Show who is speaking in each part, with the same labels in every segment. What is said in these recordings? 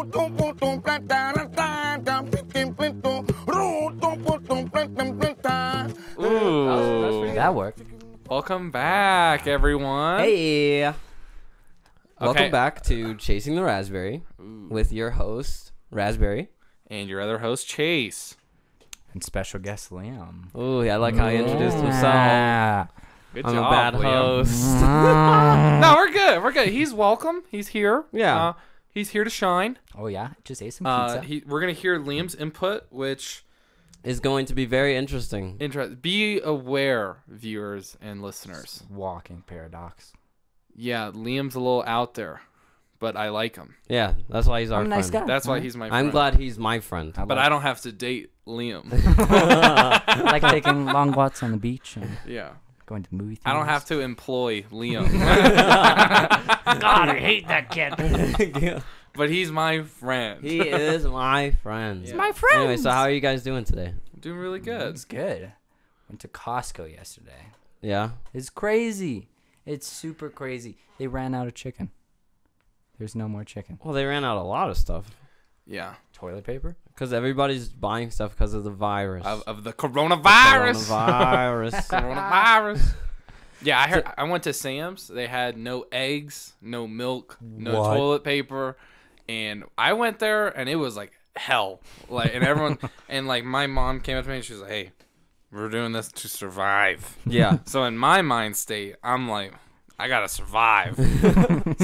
Speaker 1: Ooh,
Speaker 2: that worked.
Speaker 1: Welcome back, everyone.
Speaker 3: Hey.
Speaker 1: Okay.
Speaker 3: Welcome back to Chasing the Rasberry with your host, Rasberry.
Speaker 1: And your other host, Chase.
Speaker 2: And special guest Liam.
Speaker 3: Oh, I like how he introduced himself.
Speaker 2: Yeah.
Speaker 1: Good
Speaker 3: I'm
Speaker 1: job,
Speaker 3: a bad
Speaker 1: Liam.
Speaker 3: host.
Speaker 1: No, we're good. We're good. He's welcome. He's here.
Speaker 3: Yeah.
Speaker 1: He's here to shine.
Speaker 2: Oh yeah, just ate some pizza.
Speaker 1: We're gonna hear Liam's input, which
Speaker 3: Is going to be very interesting.
Speaker 1: be aware, viewers and listeners.
Speaker 2: Walking paradox.
Speaker 1: Yeah, Liam's a little out there, but I like him.
Speaker 3: Yeah, that's why he's our
Speaker 2: I'm a nice
Speaker 3: friend.
Speaker 2: guy.
Speaker 1: That's why he's my friend.
Speaker 3: I'm glad he's my friend.
Speaker 1: But I don't have to date Liam.
Speaker 2: I like taking long walks on the beach and
Speaker 1: Yeah.
Speaker 2: going to movie theaters.
Speaker 1: I don't have to employ Liam.
Speaker 2: God, I hate that kid.
Speaker 1: But he's my friend.
Speaker 3: He is my friend.
Speaker 1: Yeah.
Speaker 2: My friend.
Speaker 3: Anyway, so how are you guys doing today?
Speaker 1: Doing really good.
Speaker 2: It's good. Went to Costco yesterday.
Speaker 3: Yeah?
Speaker 2: It's crazy. It's super crazy. They ran out of chicken. There's no more chicken.
Speaker 3: Well, they ran out a lot of stuff.
Speaker 1: Yeah.
Speaker 2: Toilet paper?
Speaker 3: Because everybody's buying stuff because of the virus.
Speaker 1: Of the coronavirus.
Speaker 3: Coronavirus.
Speaker 1: Coronavirus. Yeah, I heard. I went to Sam's. They had no eggs, no milk, no
Speaker 2: What?
Speaker 1: toilet paper, and I went there and it was like hell. Like, and everyone and like my mom came up to me and she was like, "Hey, we're doing this to survive."
Speaker 3: Yeah.
Speaker 1: So in my mind state, I'm like, I gotta survive.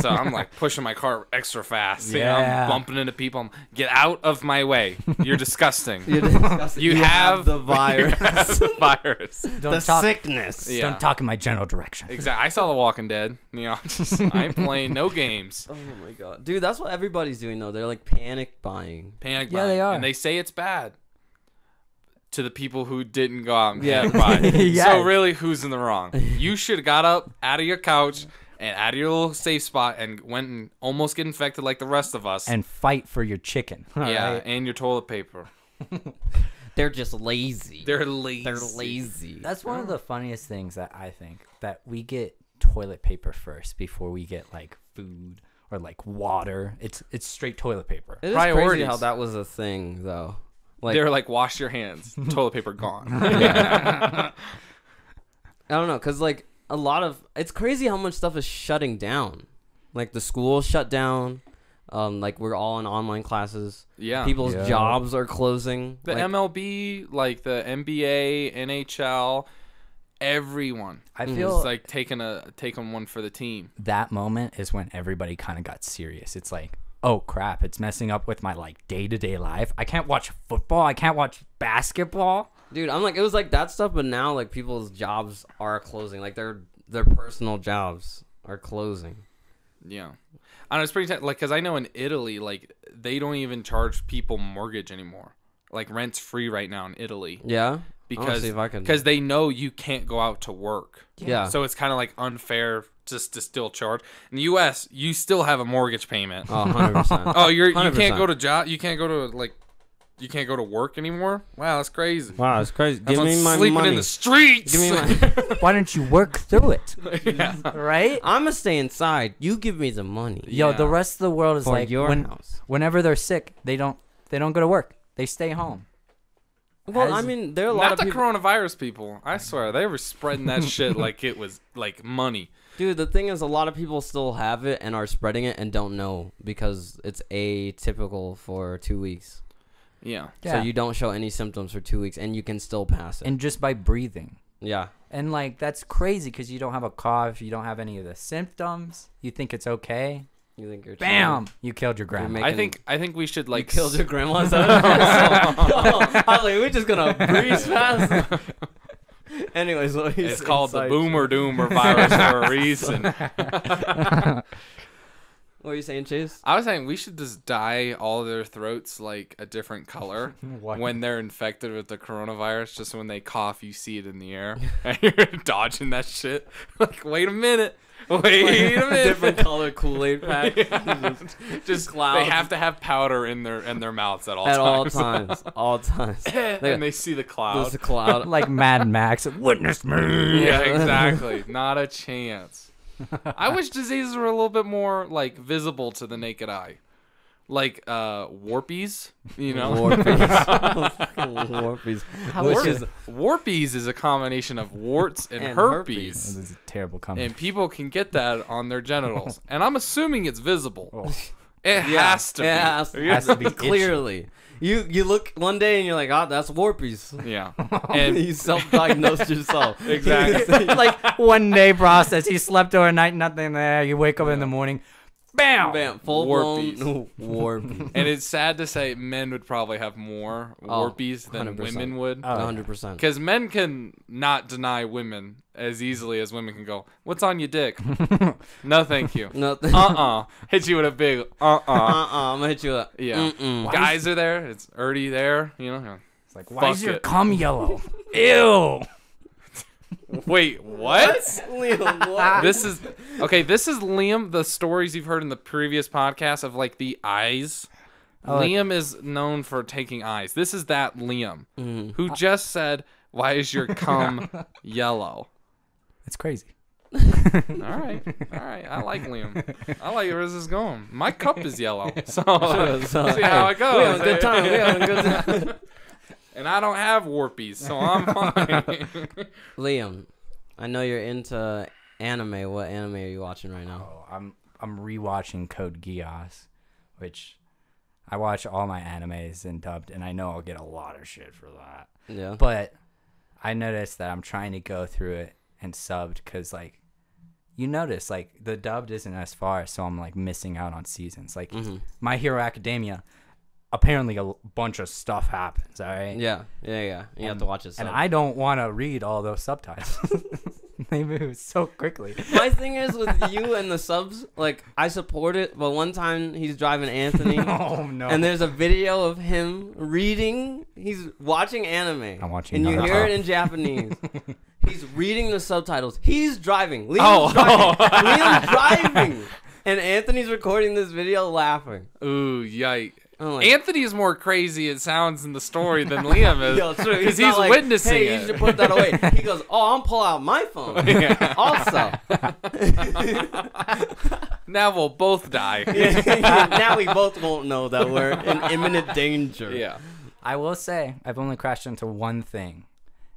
Speaker 1: So I'm like pushing my cart extra fast. You know,
Speaker 2: Yeah.
Speaker 1: I'm bumping into people. Get out of my way. You're disgusting.
Speaker 3: You're disgusting.
Speaker 1: You have
Speaker 3: the virus.
Speaker 1: You have the virus.
Speaker 3: the sickness.
Speaker 1: Yeah.
Speaker 2: Don't talk in my general direction.
Speaker 1: Exactly. I saw The Walking Dead. You know, I ain't playing no games.
Speaker 3: Oh my god. Dude, that's what everybody's doing though. They're like panic buying.
Speaker 1: Panic
Speaker 2: Yeah,
Speaker 1: buying.
Speaker 2: they are.
Speaker 1: And they say it's bad to the people who didn't go out and
Speaker 3: Yeah.
Speaker 1: panic buy.
Speaker 2: Yes.
Speaker 1: So really, who's in the wrong? You should have got up out of your couch and out of your little safe spot and went and almost get infected like the rest of us.
Speaker 2: And fight for your chicken.
Speaker 1: yeah,
Speaker 2: Alright?
Speaker 1: and your toilet paper.
Speaker 3: They're just lazy.
Speaker 1: They're lazy.
Speaker 3: They're lazy.
Speaker 2: That's one of the funniest things that I think, that we get toilet paper first before we get like food or like water. It's straight toilet paper.
Speaker 3: It is crazy
Speaker 1: Priorities.
Speaker 3: how that was a thing though. Like
Speaker 1: They're like, wash your hands. Toilet paper gone.
Speaker 3: I don't know, cause like a lot of it's crazy how much stuff is shutting down. Like the school shut down. Like we're all in online classes.
Speaker 1: Yeah.
Speaker 3: People's
Speaker 2: Yeah.
Speaker 3: jobs are closing.
Speaker 1: The
Speaker 3: like,
Speaker 1: MLB, like the NBA, NHL, everyone.
Speaker 2: I
Speaker 1: It's
Speaker 2: feel
Speaker 1: like taking one for the team.
Speaker 2: that moment is when everybody kind of got serious. It's like, oh crap, it's messing up with my like day-to-day life. I can't watch football. I can't watch basketball.
Speaker 3: dude, I'm like it was like that stuff, but now like people's jobs are closing. Like their personal jobs are closing.
Speaker 1: Yeah. I know, it's pretty like, because I know in Italy, like they don't even charge people mortgage anymore. Like rent's free right now in Italy
Speaker 3: Yeah.
Speaker 1: because
Speaker 3: see if I can.
Speaker 1: they know you can't go out to work.
Speaker 3: Yeah.
Speaker 1: So it's kind of like unfair just to still charge. In the U.S., you still have a mortgage payment.
Speaker 3: Oh, 100%.
Speaker 1: Oh, you can't
Speaker 3: 100%.
Speaker 1: go to job. You can't go to you can't go to work anymore. Wow, that's crazy.
Speaker 3: Wow, it's crazy. Give
Speaker 1: Everyone's
Speaker 3: me my
Speaker 1: sleeping
Speaker 3: money.
Speaker 1: in the streets.
Speaker 3: Give me my.
Speaker 2: Why don't you work through it?
Speaker 1: Yeah.
Speaker 2: Right?
Speaker 3: I'm gonna stay inside. You give me the money
Speaker 2: Yo, the
Speaker 1: Yeah.
Speaker 2: rest of the world is
Speaker 3: for
Speaker 2: like
Speaker 3: your
Speaker 2: when,
Speaker 3: house.
Speaker 2: whenever they're sick, they don't go to work. They stay home.
Speaker 3: Well, I
Speaker 2: As-
Speaker 3: mean, there are a lot
Speaker 1: Not
Speaker 3: of
Speaker 1: the
Speaker 3: people.
Speaker 1: coronavirus people. I swear they were spreading that shit like it was like money.
Speaker 3: Dude, the thing is, a lot of people still have it and are spreading it and don't know because it's atypical for 2 weeks.
Speaker 1: Yeah.
Speaker 3: So you don't show any symptoms for 2 weeks and you can still pass it.
Speaker 2: and just by breathing.
Speaker 3: Yeah.
Speaker 2: And like that's crazy because you don't have a cough, you don't have any of the symptoms. You think it's okay.
Speaker 3: You think you're
Speaker 2: Bam! You killed your grandma.
Speaker 3: making-
Speaker 1: I think we should
Speaker 3: You
Speaker 1: like
Speaker 3: killed your grandma? Is that what I was like, we're just gonna breeze past. Anyways,
Speaker 1: It's called the Boomer Doomer virus for a reason.
Speaker 3: What are you saying, Chase?
Speaker 1: I was saying we should just dye all their throats like a different color
Speaker 2: What?
Speaker 1: when they're infected with the coronavirus. Just when they cough, you see it in the air. And you're dodging that shit. Like, wait a minute. Wait a minute.
Speaker 3: Different color Kool-Aid pack.
Speaker 1: Just
Speaker 3: clouds.
Speaker 1: they have to have powder in their mouths at all
Speaker 3: At
Speaker 1: times.
Speaker 3: all times. All times.
Speaker 1: And they see the cloud.
Speaker 3: There's a cloud.
Speaker 2: Like Mad Max. Witness me.
Speaker 1: Yeah, exactly. Not a chance. I wish diseases were a little bit more like visible to the naked eye. like warpies, you know.
Speaker 3: Warpies. Which is
Speaker 1: Warpies is a combination of warts and,
Speaker 3: And
Speaker 1: herpes.
Speaker 2: This is a terrible comment.
Speaker 1: And people can get that on their genitals. And I'm assuming it's visible.
Speaker 2: Oh.
Speaker 1: It has to be.
Speaker 3: It has to be
Speaker 2: itchy.
Speaker 3: clearly. You look one day and you're like, oh, that's warpies.
Speaker 1: Yeah.
Speaker 3: And you self-diagnose yourself.
Speaker 1: Exactly.
Speaker 2: Like 1 day process. You slept overnight, nothing there. You wake up in the morning, bam,
Speaker 3: Bam, full-blown
Speaker 1: Warpies.
Speaker 3: warpies.
Speaker 1: And it's sad to say men would probably have more warpies than
Speaker 3: 100%.
Speaker 1: women would.
Speaker 2: Oh,
Speaker 3: 100%.
Speaker 1: Because men can not deny women as easily as women can go, what's on your dick? No, thank you.
Speaker 3: Nothing.
Speaker 1: Hit you with a big
Speaker 3: I'm gonna hit you up.
Speaker 1: Yeah.
Speaker 3: Mm-mm.
Speaker 1: Guys are there. It's already there. You know.
Speaker 2: It's like, why is
Speaker 1: Fuck
Speaker 2: your
Speaker 1: it.
Speaker 2: cum yellow? Ew.
Speaker 1: Wait, what?
Speaker 3: Liam, what?
Speaker 1: This is Liam. The stories you've heard in the previous podcast of like the eyes. Liam is known for taking eyes. This is that Liam who just said, "Why is your cum yellow?"
Speaker 2: It's crazy.
Speaker 1: All right. I like Liam. I like where this is going. My cup is yellow, so see how it goes.
Speaker 3: We having a good time. We having a good time.
Speaker 1: And I don't have warpies, so I'm fine.
Speaker 3: Liam, I know you're into anime. What anime are you watching right now?
Speaker 2: Oh, I'm rewatching Code Geass, which I watch all my animes in dubbed, and I know I'll get a lot of shit for that.
Speaker 3: Yeah.
Speaker 2: But I noticed that I'm trying to go through it and subbed because, like, you notice, like, the dubbed isn't as far, so I'm, like, missing out on seasons. Like, My Hero Academia, apparently a bunch of stuff happens, all right?
Speaker 3: Yeah. You have to watch it.
Speaker 2: And I don't want to read all those subtitles. They move so quickly.
Speaker 3: My thing is with you and the subs, like, I support it, but one time he's driving Anthony.
Speaker 2: Oh, no.
Speaker 3: And there's a video of him reading. He's watching anime.
Speaker 2: I'm watching
Speaker 3: and you
Speaker 2: Naruto.
Speaker 3: hear it in Japanese. He's reading the subtitles. He's driving. Liam's driving. Liam's driving. And Anthony's recording this video laughing.
Speaker 1: Ooh, yike.
Speaker 3: I'm like,
Speaker 1: Anthony is more crazy, it sounds, in the story than Liam is.
Speaker 3: yo, true.
Speaker 1: Because
Speaker 3: not
Speaker 1: he's
Speaker 3: like,
Speaker 1: witnessing
Speaker 3: hey,
Speaker 1: it.
Speaker 3: you should put that away. He goes, oh, I'm pull out my phone. Also.
Speaker 1: Now we'll both die.
Speaker 3: Now we both won't know that we're in imminent danger.
Speaker 1: Yeah.
Speaker 2: I will say, I've only crashed into one thing.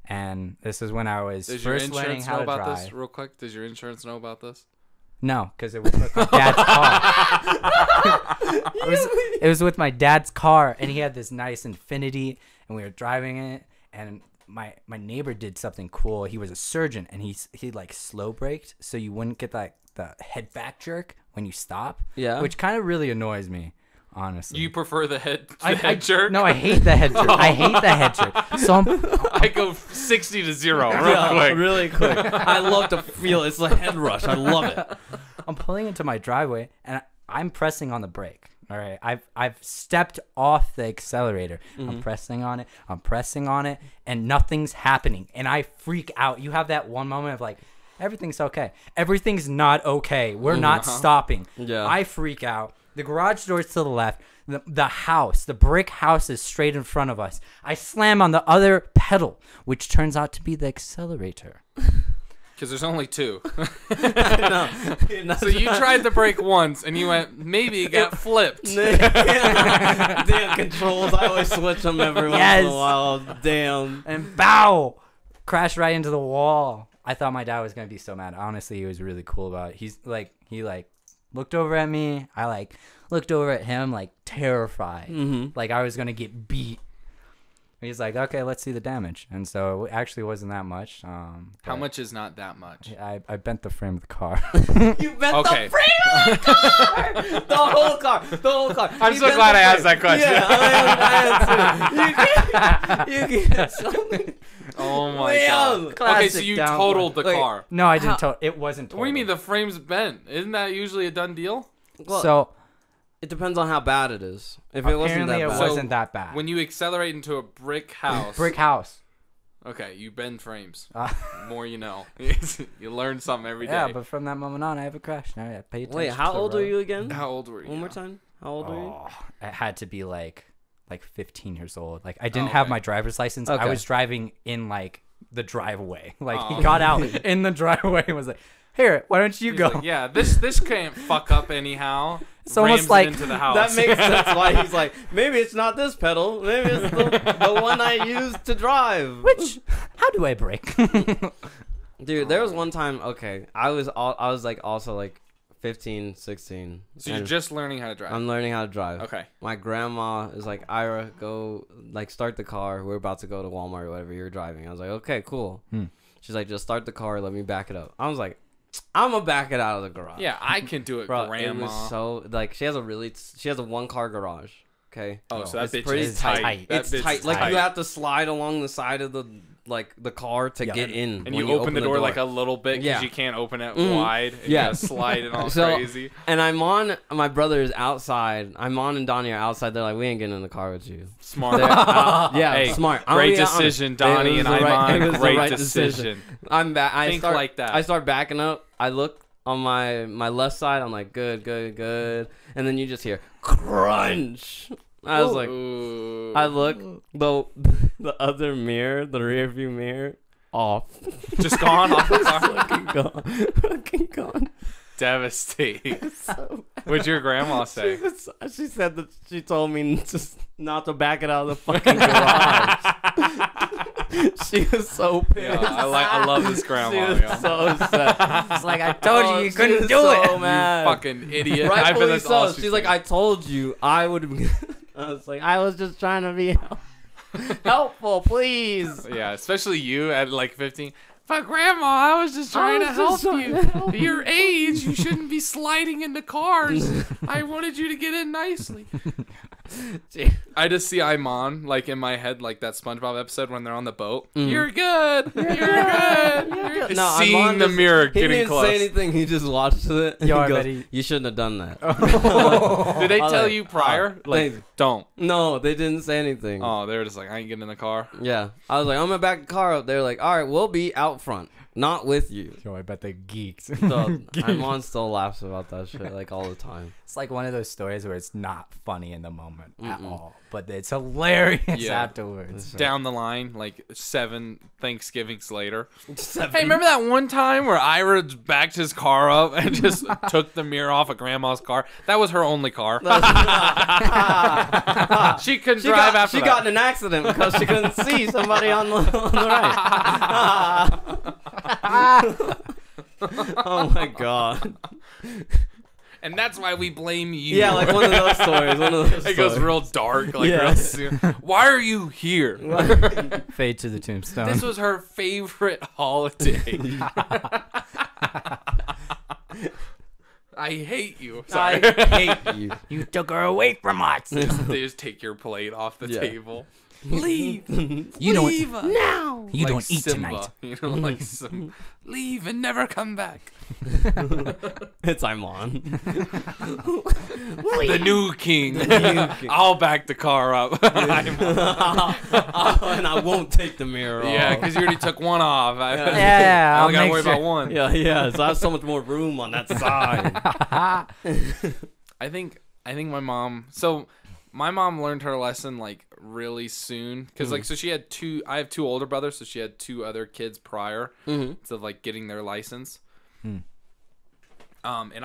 Speaker 2: And this is when I was
Speaker 1: Does your
Speaker 2: first learning
Speaker 1: insurance
Speaker 2: how
Speaker 1: know
Speaker 2: to
Speaker 1: about
Speaker 2: drive.
Speaker 1: this real quick? Does your insurance know about this?
Speaker 2: No, because it was with my dad's car. It was with my dad's car, and he had this nice Infiniti, and we were driving it, and my neighbor did something cool. He was a surgeon, and he like slow braked, so you wouldn't get like the head back jerk when you stop.
Speaker 3: Yeah.
Speaker 2: Which kind of really annoys me, honestly.
Speaker 1: You prefer the head
Speaker 2: I
Speaker 1: jerk?
Speaker 2: No, I hate the head jerk. I hate the head jerk. So
Speaker 1: I go 60 to 0 real
Speaker 3: Yeah,
Speaker 1: quick.
Speaker 3: really quick. I love to feel it's a head rush. I love it.
Speaker 2: I'm pulling into my driveway, and I'm pressing on the brake. All right, I've stepped off the accelerator. I'm pressing on it, and nothing's happening. And I freak out. You have that one moment of like, everything's okay. Everything's not okay. We're not stopping.
Speaker 3: Yeah.
Speaker 2: I freak out. The garage door's to the left. The house, the brick house is straight in front of us. I slam on the other pedal, which turns out to be the accelerator.
Speaker 1: Because there's only two.
Speaker 3: No.
Speaker 1: So you tried the brake once, and you went, maybe it got flipped.
Speaker 3: Damn controls. I always switch them every once in a while. Damn.
Speaker 2: And bow, crashed right into the wall. I thought my dad was gonna be so mad. Honestly, he was really cool about it. He looked over at me. I like looked over at him like terrified, like I was gonna get beat. He's like, okay, let's see the damage. And so it actually wasn't that much.
Speaker 1: How much is not that much?
Speaker 2: I bent the frame of the car.
Speaker 3: You bent
Speaker 1: Okay.
Speaker 3: the frame of the car. The whole car.
Speaker 1: I'm
Speaker 3: You
Speaker 1: so
Speaker 3: bent
Speaker 1: glad
Speaker 3: the
Speaker 1: I asked
Speaker 3: frame.
Speaker 1: that question.
Speaker 3: Yeah, you get something.
Speaker 1: Oh my
Speaker 3: Damn.
Speaker 1: god. Okay,
Speaker 2: Classic
Speaker 1: so you
Speaker 2: downpour.
Speaker 1: totaled the
Speaker 3: Wait.
Speaker 1: car.
Speaker 2: No, I didn't. It wasn't.
Speaker 1: What do you mean the frame's bent? Isn't that usually a done deal?
Speaker 3: Well,
Speaker 2: So
Speaker 3: it depends on how bad it is. If it wasn't
Speaker 2: apparently
Speaker 3: that
Speaker 2: it
Speaker 3: bad.
Speaker 2: wasn't that bad.
Speaker 1: When you accelerate into a brick house.
Speaker 2: Brick house.
Speaker 1: Okay, you bend frames.
Speaker 2: Uh,
Speaker 1: More you know. You learn something every day.
Speaker 2: yeah, but from that moment on, I have a crash. All right, I pay attention.
Speaker 3: Wait, how
Speaker 2: to the
Speaker 3: old are
Speaker 2: road.
Speaker 3: you again?
Speaker 1: How old were you?
Speaker 3: One more time. How old are you?
Speaker 2: Oh, it had to be like 15 years old. Like I didn't
Speaker 1: Oh,
Speaker 2: have
Speaker 1: okay.
Speaker 2: my driver's license. I
Speaker 3: Okay.
Speaker 2: was driving in like the driveway. Like
Speaker 1: Oh.
Speaker 2: he got out in the driveway and was like, Here, why don't you
Speaker 1: He's
Speaker 2: go?
Speaker 1: like, yeah, this can't fuck up anyhow.
Speaker 2: It's almost
Speaker 1: Rams it
Speaker 2: like-
Speaker 1: into the house.
Speaker 3: That makes sense why he's like, maybe it's not this pedal. Maybe it's the one I used to drive.
Speaker 2: How do I brake?
Speaker 3: Dude, there was one time, okay, I was like also like 15, 16.
Speaker 1: So you're
Speaker 3: and
Speaker 1: just learning how to drive.
Speaker 3: I'm learning how to drive.
Speaker 1: Okay.
Speaker 3: My grandma is like, Ira, go, like, start the car. We're about to go to Walmart or whatever. You're driving. I was like, okay, cool. She's like, just start the car. Let me back it up. I was like, I'm gonna back it out of the garage.
Speaker 1: Yeah, I can do it,
Speaker 3: Bro,
Speaker 1: Grandma.
Speaker 3: it was so, like, she has a 1-car garage. Okay.
Speaker 1: Oh, so that
Speaker 3: It's
Speaker 1: bitch
Speaker 3: pretty
Speaker 1: is
Speaker 2: tight.
Speaker 1: tight. That
Speaker 3: It's
Speaker 1: bitch
Speaker 3: tight.
Speaker 1: is
Speaker 3: Like,
Speaker 1: tight.
Speaker 3: you have to slide along the side of the car to
Speaker 2: Yeah.
Speaker 3: get in.
Speaker 1: And
Speaker 3: when
Speaker 1: you open the door like a little bit because
Speaker 3: Yeah.
Speaker 1: you can't open it
Speaker 3: Mhm.
Speaker 1: wide. And
Speaker 3: Yeah.
Speaker 1: You gotta slide it all
Speaker 3: So-
Speaker 1: crazy.
Speaker 3: And my brother's outside. Imon and Donnie are outside. They're like, we ain't getting in the car with you.
Speaker 1: Smart.
Speaker 3: They're yeah,
Speaker 1: Hey,
Speaker 3: smart. I'm
Speaker 1: Great
Speaker 3: gonna be honest.
Speaker 1: decision,
Speaker 3: It
Speaker 1: Donnie
Speaker 3: was
Speaker 1: and
Speaker 3: the right- it
Speaker 1: Iman.
Speaker 3: was the
Speaker 1: Great
Speaker 3: right
Speaker 1: decision.
Speaker 3: I'm back. I
Speaker 1: Think
Speaker 3: start
Speaker 1: like that.
Speaker 3: I start backing up. I look on my left side. I'm like, good, good, good. And then you just hear crunch. I was like,
Speaker 1: Ooh.
Speaker 3: I look the other mirror, the rear view mirror, off.
Speaker 1: Just gone off the car.
Speaker 3: Fucking gone. Fucking gone.
Speaker 1: Devastating.
Speaker 3: So
Speaker 1: What'd your grandma say?
Speaker 3: she said that she told me just not to back it out of the fucking garage. She was so pissed.
Speaker 1: Yeah, I love this
Speaker 3: She
Speaker 1: grandma.
Speaker 3: was
Speaker 1: Yo.
Speaker 3: so upset.
Speaker 2: It's like I told you, you
Speaker 3: she
Speaker 2: couldn't
Speaker 3: was
Speaker 2: do
Speaker 3: so
Speaker 2: it.
Speaker 3: mad.
Speaker 1: Fucking idiot. I bet
Speaker 3: Rightfully
Speaker 1: that's all
Speaker 3: so. She's like,
Speaker 1: saying.
Speaker 3: I told you I would. I was like, I was just trying to be helpful, please.
Speaker 1: Yeah, especially you at like 15. But grandma, I was just trying to help you. At your age, you shouldn't be sliding into cars. I wanted you to get in nicely. I just see Iman like in my head, like that SpongeBob episode when they're on the boat. You're good. You're good. You're good.
Speaker 3: No,
Speaker 1: Seeing
Speaker 3: Iman
Speaker 1: the
Speaker 3: just-
Speaker 1: mirror
Speaker 3: He
Speaker 1: getting
Speaker 3: didn't
Speaker 1: close.
Speaker 3: say anything. He just watched it.
Speaker 2: Yo, I
Speaker 3: He goes,
Speaker 2: bet he-
Speaker 3: you shouldn't have done that.
Speaker 1: Did they
Speaker 3: I
Speaker 1: tell
Speaker 3: like-
Speaker 1: you prior? Like,
Speaker 3: they-
Speaker 1: don't.
Speaker 3: No, they didn't say anything.
Speaker 1: Oh, they were just like, I ain't getting in the car.
Speaker 3: Yeah, I was like, I'm gonna back the car up. They're like, all right, we'll be out front, not with you.
Speaker 2: Yo, I bet they geeked.
Speaker 3: So Imon still laughs about that shit like all the time.
Speaker 2: It's like one of those stories where it's not funny in the moment at all, but it's hilarious
Speaker 1: Yeah.
Speaker 2: afterwards.
Speaker 1: Down the line, like 7 Thanksgivings later.
Speaker 3: 7.
Speaker 1: Hey, remember that one time where Ira backed his car up and just took the mirror off of Grandma's car? That was her only car. She couldn't drive after
Speaker 3: She
Speaker 1: that.
Speaker 3: got in an accident because she couldn't see somebody on the right. Oh my god.
Speaker 1: And that's why we blame you.
Speaker 3: Yeah, like one of those stories. One of those
Speaker 1: It goes
Speaker 3: stories.
Speaker 1: real dark, like
Speaker 3: Yeah.
Speaker 1: real soon. Why are you here?
Speaker 2: Fade to the tombstone.
Speaker 1: This was her favorite holiday. I hate you. Sorry.
Speaker 3: I hate you.
Speaker 2: You took her away from us.
Speaker 1: They just take your plate off the
Speaker 3: Yeah.
Speaker 1: table. Leave.
Speaker 2: You don't
Speaker 1: Leave
Speaker 2: now. You
Speaker 1: like
Speaker 2: don't eat
Speaker 1: Simba,
Speaker 2: tonight.
Speaker 1: You know, like some, leave and never come back.
Speaker 3: It's Imon.
Speaker 1: The new king. I'll back the car up.
Speaker 3: And I won't take the mirror off.
Speaker 1: Yeah, because you already took one off. I
Speaker 2: Yeah,
Speaker 1: I
Speaker 2: I'll
Speaker 1: only gotta
Speaker 2: make
Speaker 1: worry
Speaker 2: sure.
Speaker 1: about one.
Speaker 3: Yeah. So I have so much more room on that side.
Speaker 1: I think my mom. So my mom learned her lesson like really soon because like so she had two. I have 2 older brothers, so she had 2 other kids prior to like getting their license. And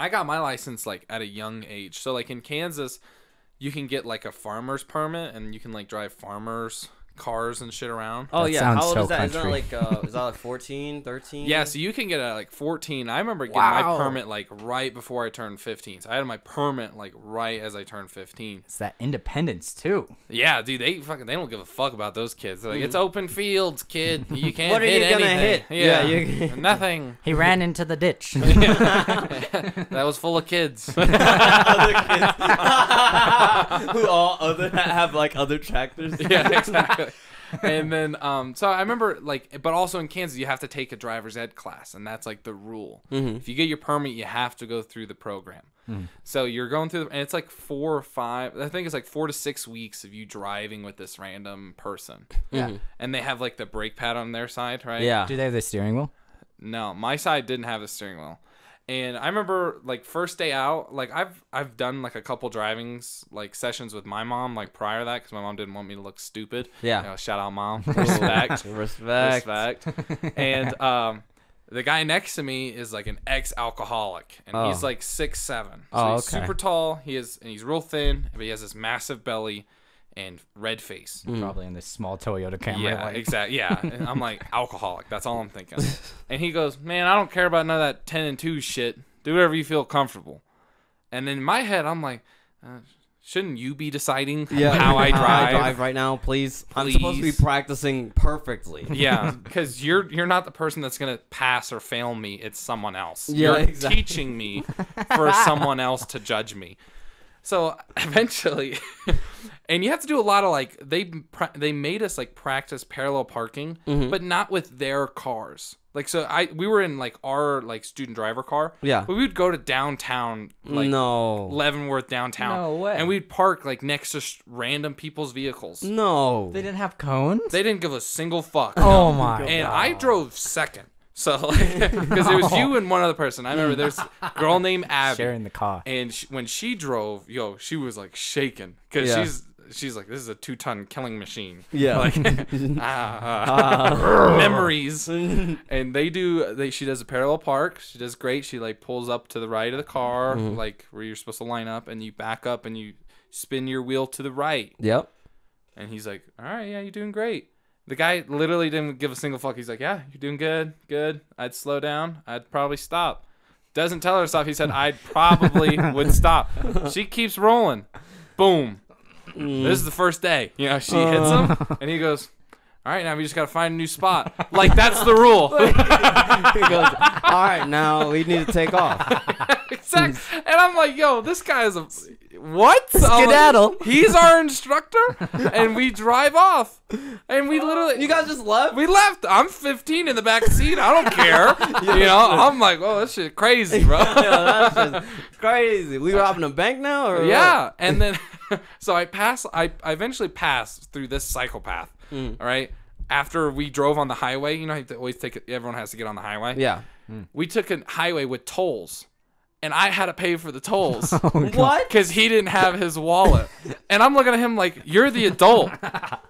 Speaker 1: I got my license like at a young age. So like in Kansas, you can get like a farmer's permit and you can like drive farmers cars and shit around.
Speaker 3: Oh
Speaker 2: That
Speaker 3: yeah,
Speaker 2: sounds
Speaker 3: how old
Speaker 2: so
Speaker 3: is that?
Speaker 2: country.
Speaker 3: Is that like 14, 13?
Speaker 1: Yeah, so you can get it at like 14. I remember getting my
Speaker 2: Wow.
Speaker 1: permit like right before I turned 15. So I had my permit like right as I turned 15.
Speaker 2: It's that independence too.
Speaker 1: Yeah, dude, they don't give a fuck about those kids. They're like, it's open fields, kid. You can't
Speaker 3: What are
Speaker 1: hit
Speaker 3: you gonna
Speaker 1: anything.
Speaker 3: hit?
Speaker 1: Yeah,
Speaker 3: Yeah,
Speaker 1: nothing.
Speaker 2: He ran into the ditch.
Speaker 1: That was full of kids.
Speaker 3: Other kids who all other have like other tractors.
Speaker 1: Yeah, exactly. And then, so I remember like, but also in Kansas, you have to take a driver's ed class, and that's like the rule. If you get your permit, you have to go through the program. So you're going through, and it's like 4 or 5. I think it's like 4 to 6 weeks of you driving with this random person.
Speaker 2: Yeah.
Speaker 1: And they have like the brake pad on their side, right?
Speaker 3: Yeah.
Speaker 2: Do they have the steering wheel?
Speaker 1: No, my side didn't have the steering wheel. And I remember like first day out, like I've done like a couple drivings like sessions with my mom like prior to that because my mom didn't want me to look stupid.
Speaker 3: Yeah.
Speaker 1: You know, shout out mom. Respect.
Speaker 3: Respect.
Speaker 1: Respect. And The guy next to me is like an ex-alcoholic, and he's like 6'7". So he's super tall. He's real thin, but he has this massive belly and red face.
Speaker 2: Probably in this small Toyota Camry.
Speaker 1: Yeah, exactly. Yeah, and I'm like, alcoholic. That's all I'm thinking. And he goes, man, I don't care about none of that 10 and 2 shit. Do whatever you feel comfortable. And in my head, I'm like, shouldn't you be deciding how I drive
Speaker 3: right now, please? I'm supposed to be practicing perfectly.
Speaker 1: Yeah, because you're not the person that's gonna pass or fail me. It's someone else.
Speaker 3: Yeah,
Speaker 1: you're
Speaker 3: exactly.
Speaker 1: teaching me for someone else to judge me. So eventually, and you have to do a lot of like they made us like practice parallel parking, but not with their cars. Like we were in like our like student driver car.
Speaker 3: Yeah.
Speaker 1: But we would go to downtown, like Leavenworth downtown.
Speaker 2: No way.
Speaker 1: And we'd park like next to random people's vehicles.
Speaker 3: No.
Speaker 2: They didn't have cones?
Speaker 1: They didn't give a single fuck.
Speaker 2: Oh my god.
Speaker 1: And I drove second. So like, because it was you and one other person. I remember there's a girl named Abby.
Speaker 2: Sharing the car.
Speaker 1: And when she drove, she was like shaking. Because she's like, this is a 2-ton killing machine.
Speaker 3: Yeah.
Speaker 1: Like, memories. And she does a parallel park. She does great. She like pulls up to the right of the car, like where you're supposed to line up, and you back up and you spin your wheel to the right.
Speaker 3: Yep.
Speaker 1: And he's like, all right, yeah, you're doing great. The guy literally didn't give a single fuck. He's like, yeah, you're doing good. I'd slow down. I'd probably stop. Doesn't tell her to stop. He said, I probably would stop. She keeps rolling. Boom. This is the first day. She hits him, and he goes, all right, now we just got to find a new spot. Like, that's the rule.
Speaker 3: He goes, all right, now we need to take off.
Speaker 1: Exactly. And I'm like, yo, this guy is a... What?
Speaker 3: Skedaddle.
Speaker 1: Like, he's our instructor, and we drive off. And we literally...
Speaker 3: You guys just left?
Speaker 1: We left. I'm 15 in the back seat. I don't care. I'm like, oh, this shit crazy, bro.
Speaker 3: Yeah, that's just crazy. We robbing a bank now? Or
Speaker 1: Yeah.
Speaker 3: what?
Speaker 1: And then... So I eventually passed through this psychopath, all right? After we drove on the highway, you know, everyone has to get on the highway.
Speaker 3: Yeah.
Speaker 1: We took a highway with tolls, and I had to pay for the tolls.
Speaker 3: What?
Speaker 1: Because he didn't have his wallet. And I'm looking at him like, you're the adult.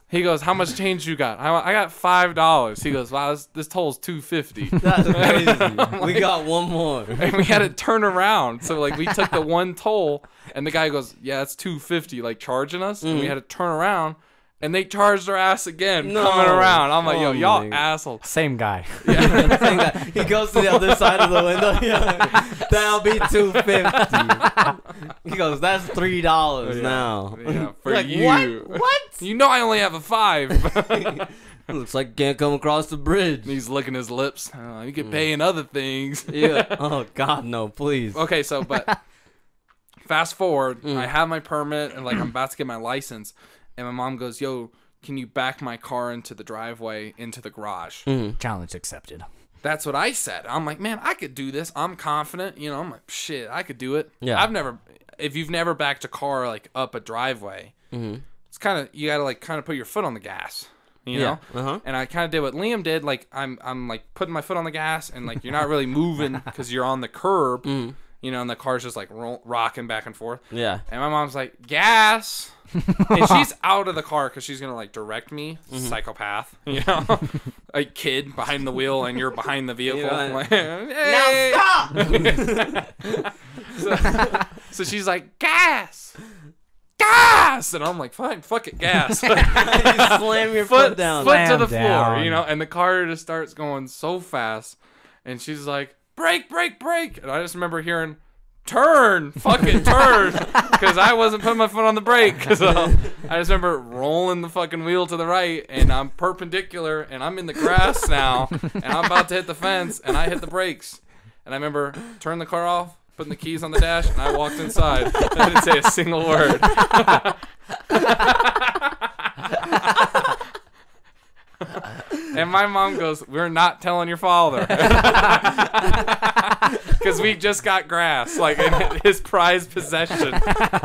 Speaker 1: He goes, how much change you got? I got $5. He goes, wow, this toll's $2.50.
Speaker 3: That's crazy. We got one more.
Speaker 1: And we had to turn around. So like we took the one toll, and the guy goes, yeah, it's $2.50, like charging us. And we had to turn around, and they charged our ass again coming around. I'm like, yo, y'all assholes.
Speaker 2: Same guy.
Speaker 1: Yeah.
Speaker 3: Same guy. He goes to the other side of the window. Yeah. That'll be $2.50. He goes, that's $3 now.
Speaker 1: Yeah, for
Speaker 3: like,
Speaker 1: you.
Speaker 3: What?
Speaker 1: You know I only have a $5.
Speaker 3: Looks like you can't come across the bridge.
Speaker 1: He's licking his lips. You can pay in other things.
Speaker 3: Yeah. Oh God, no, please.
Speaker 1: Okay, so but fast forward, I have my permit and like I'm about to get my license, and my mom goes, "Yo, can you back my car into the driveway, into the garage?"
Speaker 2: Challenge accepted.
Speaker 1: That's what I said. I'm like, man, I could do this. I'm confident. I'm like, shit, I could do it.
Speaker 3: Yeah.
Speaker 1: If you've never backed a car like up a driveway, it's kind of, you gotta like kind of put your foot on the gas. You know? And I kind of did what Liam did. Like I'm like putting my foot on the gas, and like you're not really moving because you're on the curb. And the car's just like rocking back and forth.
Speaker 3: Yeah.
Speaker 1: And my mom's like, gas. And she's out of the car because she's gonna like direct me. Psychopath. A kid behind the wheel, and you're behind the vehicle.
Speaker 3: Yeah.
Speaker 1: Like, hey!
Speaker 3: Now stop.
Speaker 1: So she's like, gas. And I'm like, fine, fuck it, gas.
Speaker 3: You slam your foot down.
Speaker 1: Foot to
Speaker 2: Slam
Speaker 1: the floor,
Speaker 2: down.
Speaker 1: and the car just starts going so fast, and she's like, brake, and I just remember hearing, turn, fucking turn, because I wasn't putting my foot on the brake. So I just remember rolling the fucking wheel to the right, and I'm perpendicular, and I'm in the grass now, and I'm about to hit the fence, and I hit the brakes, and I remember turning the car off, putting the keys on the dash, and I walked inside. I didn't say a single word. And my mom goes, we're not telling your father. Because we just got grass. Like, and his prized possession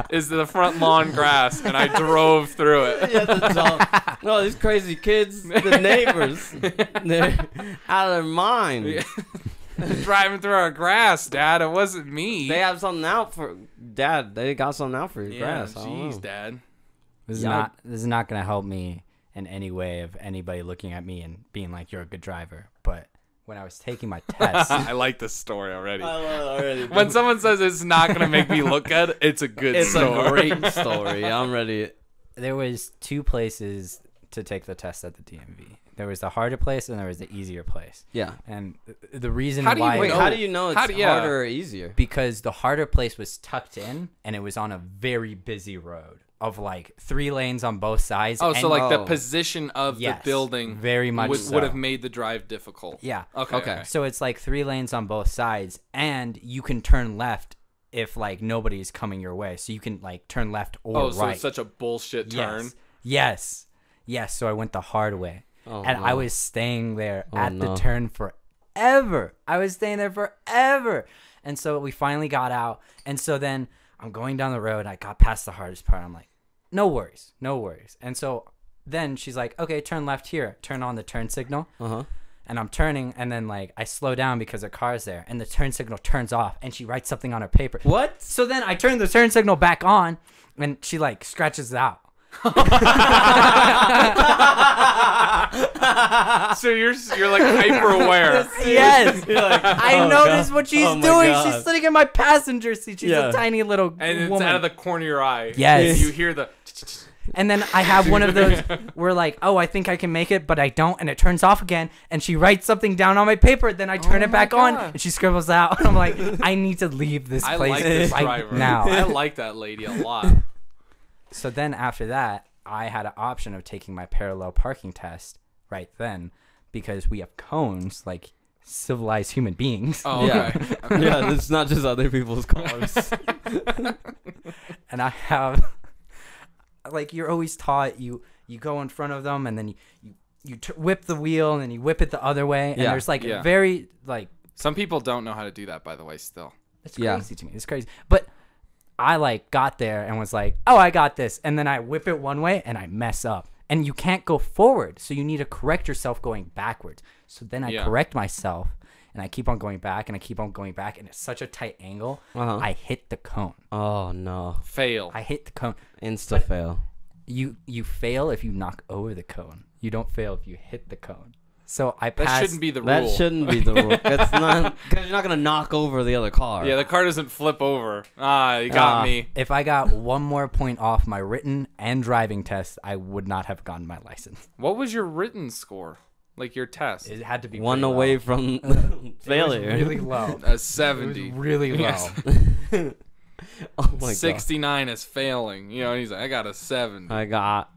Speaker 1: is the front lawn grass, and I drove through it.
Speaker 3: Yeah, that's all. No, these crazy kids, the neighbors, they're out of their mind.
Speaker 1: Yeah. Driving through our grass, Dad. It wasn't me.
Speaker 3: They have something out for Dad. They got something out for your grass.
Speaker 1: Jeez, Dad.
Speaker 2: This is not gonna help me in any way of anybody looking at me and being like, you're a good driver. But when I was taking my test.
Speaker 1: I like this story already.
Speaker 3: I love it already.
Speaker 1: When someone says it's not gonna make me look good, it's a good
Speaker 3: It's
Speaker 1: story.
Speaker 3: a great story. I'm ready.
Speaker 2: There was 2 places to take the test at the DMV. There was the harder place and there was the easier place.
Speaker 3: Yeah.
Speaker 2: And the reason
Speaker 1: How do you
Speaker 2: why...
Speaker 3: Wait,
Speaker 1: know?
Speaker 3: how do you know it's harder or easier?
Speaker 2: Because the harder place was tucked in and it was on a very busy road of like 3 lanes on both sides.
Speaker 1: Oh,
Speaker 2: and
Speaker 1: so like the position of the
Speaker 2: Yes,
Speaker 1: building
Speaker 2: very much
Speaker 1: would
Speaker 2: so.
Speaker 1: have made the drive difficult.
Speaker 2: Yeah.
Speaker 1: Okay.
Speaker 2: So it's like 3 lanes on both sides and you can turn left if like nobody's coming your way. So you can like turn left or right.
Speaker 1: Oh, so it's such a bullshit turn.
Speaker 2: Yes. So I went the hard way.
Speaker 3: Oh,
Speaker 2: And
Speaker 3: no.
Speaker 2: I was staying there at the
Speaker 3: no.
Speaker 2: turn forever. I was staying there forever. And so we finally got out. And so then I'm going down the road. I got past the hardest part. I'm like, no worries. And so then she's like, okay, turn left here. Turn on the turn signal.
Speaker 3: Uh-huh.
Speaker 2: And I'm turning. And then like I slow down because a car's there. And the turn signal turns off. And she writes something on her paper.
Speaker 3: What?
Speaker 2: So then I turn the turn signal back on. And she like scratches it out.
Speaker 1: So you're like hyper aware.
Speaker 2: Yes.
Speaker 3: You're like,
Speaker 2: I
Speaker 3: oh,
Speaker 2: noticed
Speaker 3: God.
Speaker 2: what she's
Speaker 3: Oh, my
Speaker 2: doing.
Speaker 3: God.
Speaker 2: She's sitting in my passenger seat. She's
Speaker 3: Yeah.
Speaker 2: a tiny little
Speaker 1: And it's
Speaker 2: woman.
Speaker 1: out of the corner of your eye.
Speaker 2: Yes.
Speaker 1: You hear the.
Speaker 2: And then I have one of those where like, oh, I think I can make it, but I don't, and it turns off again. And she writes something down on my paper. Then I turn
Speaker 1: Oh
Speaker 2: it
Speaker 1: my
Speaker 2: back on,
Speaker 1: God.
Speaker 2: and she scribbles out. And I'm like, I need to leave this
Speaker 1: I
Speaker 2: place
Speaker 1: like this
Speaker 2: right
Speaker 1: driver.
Speaker 2: now.
Speaker 1: I like that lady a lot.
Speaker 2: So then after that, I had an option of taking my parallel parking test right then because we have cones like civilized human beings.
Speaker 1: Oh,
Speaker 3: Yeah.
Speaker 1: okay.
Speaker 3: Yeah, it's not just other people's cars.
Speaker 2: And I have like you're always taught you go in front of them and then you whip the wheel and then you whip it the other way and
Speaker 3: Yeah.
Speaker 2: there's like
Speaker 1: Yeah.
Speaker 2: very like
Speaker 1: Some people don't know how to do that, by the way, still.
Speaker 2: it's
Speaker 3: Yeah.
Speaker 2: crazy to me. It's crazy. But I like got there and was like, oh, I got this. And then I whip it one way and I mess up. And you can't go forward. So you need to correct yourself going backwards. So then I
Speaker 1: Yeah.
Speaker 2: correct myself and I keep on going back and I keep on going back. And it's such a tight angle.
Speaker 3: Uh-huh.
Speaker 2: I hit the cone.
Speaker 3: Oh, no.
Speaker 1: Fail.
Speaker 2: I hit the cone.
Speaker 3: Insta fail.
Speaker 2: You fail if you knock over the cone. You don't fail if you hit the cone. So I
Speaker 1: That
Speaker 2: passed.
Speaker 1: shouldn't be the rule.
Speaker 3: That shouldn't be the rule. That's not, because you're not going to knock over the other car.
Speaker 1: Yeah, the car doesn't flip over. Ah, you got me.
Speaker 2: If I got one more point off my written and driving test, I would not have gotten my license.
Speaker 1: What was your written score? Like your test?
Speaker 2: It had to be
Speaker 3: One
Speaker 2: pretty
Speaker 3: away
Speaker 2: low.
Speaker 3: from
Speaker 2: It
Speaker 3: failure.
Speaker 2: was really low.
Speaker 1: A
Speaker 2: It
Speaker 1: 70.
Speaker 2: was really low.
Speaker 1: Yes.
Speaker 3: Oh, my
Speaker 1: 69 is failing. You know, he's like, I got a 70.
Speaker 3: God. I got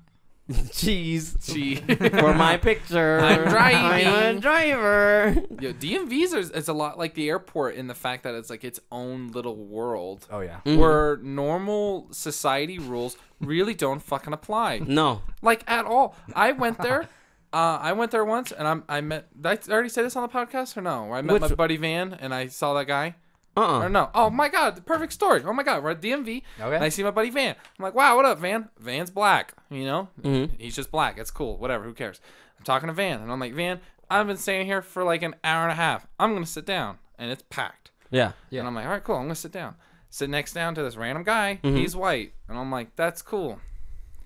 Speaker 3: cheese
Speaker 1: Gee.
Speaker 3: for my picture.
Speaker 1: I'm driving.
Speaker 3: I'm a driver.
Speaker 1: Yo, DMVs is a lot like the airport in the fact that it's like its own little world
Speaker 2: Oh yeah.
Speaker 1: where normal society rules really don't fucking apply.
Speaker 3: No.
Speaker 1: Like at all. I went there. I went there once and I met. Did I already say this on the podcast or no? I met my
Speaker 3: Which-
Speaker 1: buddy Van and I saw that guy.
Speaker 3: Uh-uh.
Speaker 1: Or no. Oh my God, the perfect story. Oh my God, we're at DMV.
Speaker 2: Okay.
Speaker 1: And I see my buddy Van. I'm like, wow, what up, Van? Van's black. You know,
Speaker 3: Mhm.
Speaker 1: he's just black. It's cool. Whatever. Who cares? I'm talking to Van, and I'm like, Van, I've been staying here for like an hour and a half. I'm gonna sit down, and it's packed.
Speaker 3: Yeah.
Speaker 1: And I'm like, all right, cool. I'm gonna sit down. Sit next down to this random guy.
Speaker 3: Mhm.
Speaker 1: He's white, and I'm like, that's cool.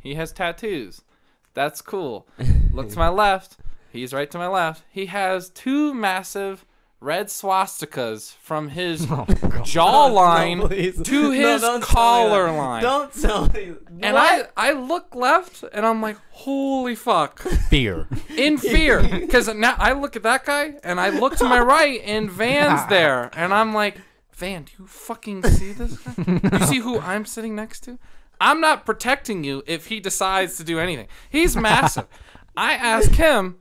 Speaker 1: He has tattoos. That's cool. Look to my left. He's right to my left. He has 2 massive red swastikas from his jawline
Speaker 3: No, please.
Speaker 1: to his
Speaker 3: don't tell me
Speaker 1: collar
Speaker 3: that.
Speaker 1: line.
Speaker 3: Don't tell me.
Speaker 1: And
Speaker 3: What?
Speaker 1: I look left and I'm like, holy fuck.
Speaker 2: Fear.
Speaker 1: In fear. Because now I look at that guy and I look to my right and Van's there. And I'm like, Van, do you fucking see this guy? You see who I'm sitting next to? I'm not protecting you if he decides to do anything. He's massive. I ask him.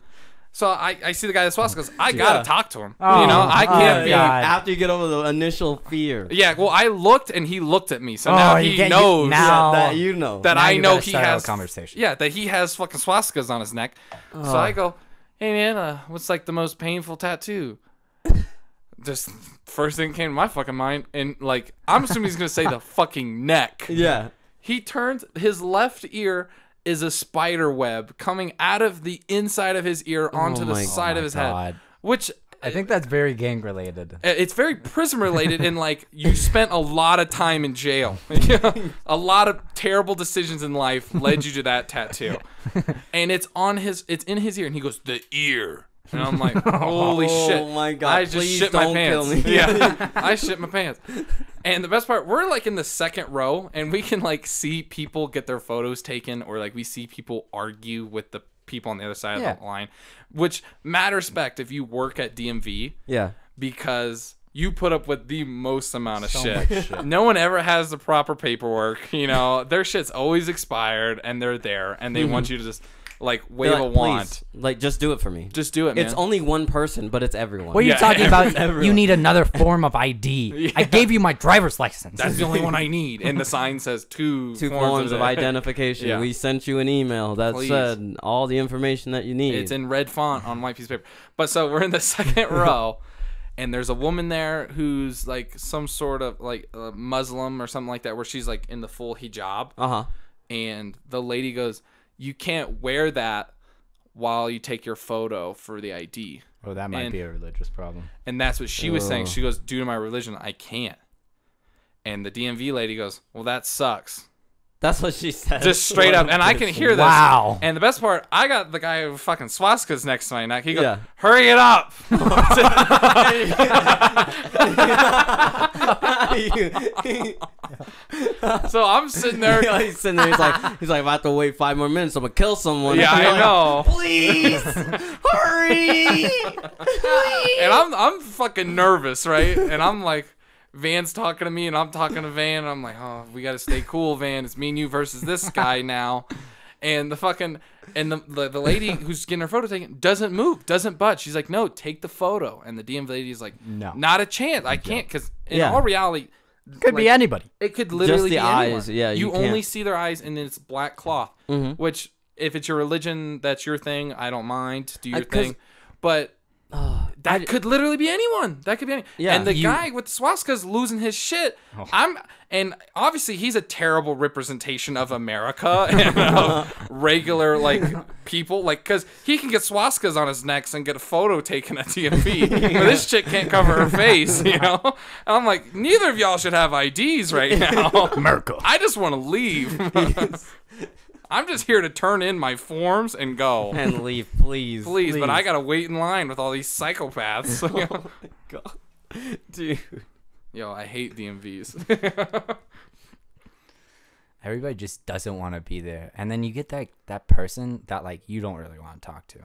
Speaker 1: So I see the guy that swastikas. I gotta talk to him.
Speaker 2: Oh,
Speaker 1: you know, I can't be.
Speaker 2: God.
Speaker 3: After you get over the initial fear.
Speaker 1: Yeah, well, I looked and he looked at me, so now
Speaker 2: you
Speaker 1: he
Speaker 2: get-
Speaker 1: knows
Speaker 2: now-
Speaker 3: That you know.
Speaker 1: that
Speaker 2: Now
Speaker 1: I
Speaker 2: you
Speaker 1: know
Speaker 2: gotta
Speaker 1: he
Speaker 2: start out a
Speaker 1: has
Speaker 2: conversation.
Speaker 1: Yeah, that he has fucking swastikas on his neck. So I go, hey man, what's like the most painful tattoo? Just first thing came to my fucking mind, and like I'm assuming he's gonna say the fucking neck.
Speaker 3: Yeah.
Speaker 1: He turns his left ear is a spider web coming out of the inside of his ear onto the
Speaker 3: my
Speaker 1: side of his head,
Speaker 2: God.
Speaker 1: which
Speaker 2: I think that's very gang related.
Speaker 1: it's very prison related in like you spent a lot of time in jail. A lot of terrible decisions in life led you to that tattoo. And it's in his ear and he goes, the ear. And I'm like, holy shit.
Speaker 3: Oh my God.
Speaker 1: I just
Speaker 3: Please
Speaker 1: shit my
Speaker 3: don't kill
Speaker 1: pants.
Speaker 3: me.
Speaker 1: Yeah. I shit my pants. And the best part, we're like in the second row and we can like see people get their photos taken, or like we see people argue with the people on the other side of the line, which mad respect if you work at DMV.
Speaker 3: Yeah.
Speaker 1: Because you put up with the most amount of shit. No one ever has the proper paperwork. You know, their shit's always expired and they're there and they want you to just like wave
Speaker 3: They're
Speaker 1: a
Speaker 3: like,
Speaker 1: wand.
Speaker 3: "Please, like, just do it for me.
Speaker 1: Just do it, man.
Speaker 3: It's only one person, but it's everyone.
Speaker 2: What are you
Speaker 1: Yeah,
Speaker 2: talking about?
Speaker 3: everyone.
Speaker 2: You need another form of ID. I gave you my driver's license.
Speaker 1: That's the only one I need. And the sign says two
Speaker 3: forms of identification.
Speaker 1: Yeah.
Speaker 3: We sent you an email that
Speaker 1: Please.
Speaker 3: said all the information that you need.
Speaker 1: It's in red font on white piece of paper. But so we're in the second row, and there's a woman there who's like some sort of like a Muslim or something like that, where she's like in the full hijab. And the lady goes, "You can't wear that while you take your photo for the ID."
Speaker 2: Oh, that might be a religious problem.
Speaker 1: And that's what she was saying. She goes, "Due to my religion, I can't." And the DMV lady goes, "Well, that sucks."
Speaker 3: That's what she said.
Speaker 1: Just straight up. And I can hear this.
Speaker 2: Wow.
Speaker 1: And the best part, I got the guy with fucking swastikas next to my neck. He goes,
Speaker 3: Yeah.
Speaker 1: "Hurry it up." So I'm sitting there.
Speaker 3: He's sitting there. He's like, if I have to wait 5 more minutes, I'm gonna kill someone.
Speaker 1: Yeah,
Speaker 3: You're
Speaker 1: I
Speaker 3: like,
Speaker 1: know.
Speaker 3: Please, hurry.
Speaker 1: And I'm fucking nervous, right? And I'm like, Van's talking to me, and I'm talking to Van. And I'm like, oh, we got to stay cool, Van. It's me and you versus this guy now. And the lady who's getting her photo taken doesn't move, doesn't budge. She's like, no, take the photo. And the DMV lady is like,
Speaker 2: No.
Speaker 1: not a chance. I can't, because in
Speaker 3: Yeah.
Speaker 1: all reality,
Speaker 2: Could be anybody.
Speaker 1: it could literally
Speaker 3: the
Speaker 1: be
Speaker 3: eyes,
Speaker 1: anyone.
Speaker 3: yeah,
Speaker 1: you
Speaker 3: you
Speaker 1: only
Speaker 3: can't.
Speaker 1: see their eyes, and it's black cloth. Which, if it's your religion, that's your thing. I don't mind. Do your
Speaker 3: 'cause-
Speaker 1: thing. But that could literally be anyone. That could be anyone.
Speaker 3: Yeah,
Speaker 1: and the guy with the swastika's losing his shit. And obviously he's a terrible representation of America and of regular like people, like, because he can get swastikas on his necks and get a photo taken at DMV, but this chick can't cover her face, you know. And I'm like, neither of y'all should have IDs right now.
Speaker 2: America.
Speaker 1: I just want to leave. I'm just here to turn in my forms and go.
Speaker 3: And leave, please.
Speaker 1: Please, but I gotta wait in line with all these psychopaths.
Speaker 3: Oh my God, dude.
Speaker 1: Yo, I hate DMVs.
Speaker 2: Everybody just doesn't want to be there, and then you get that person that like you don't really want to talk to,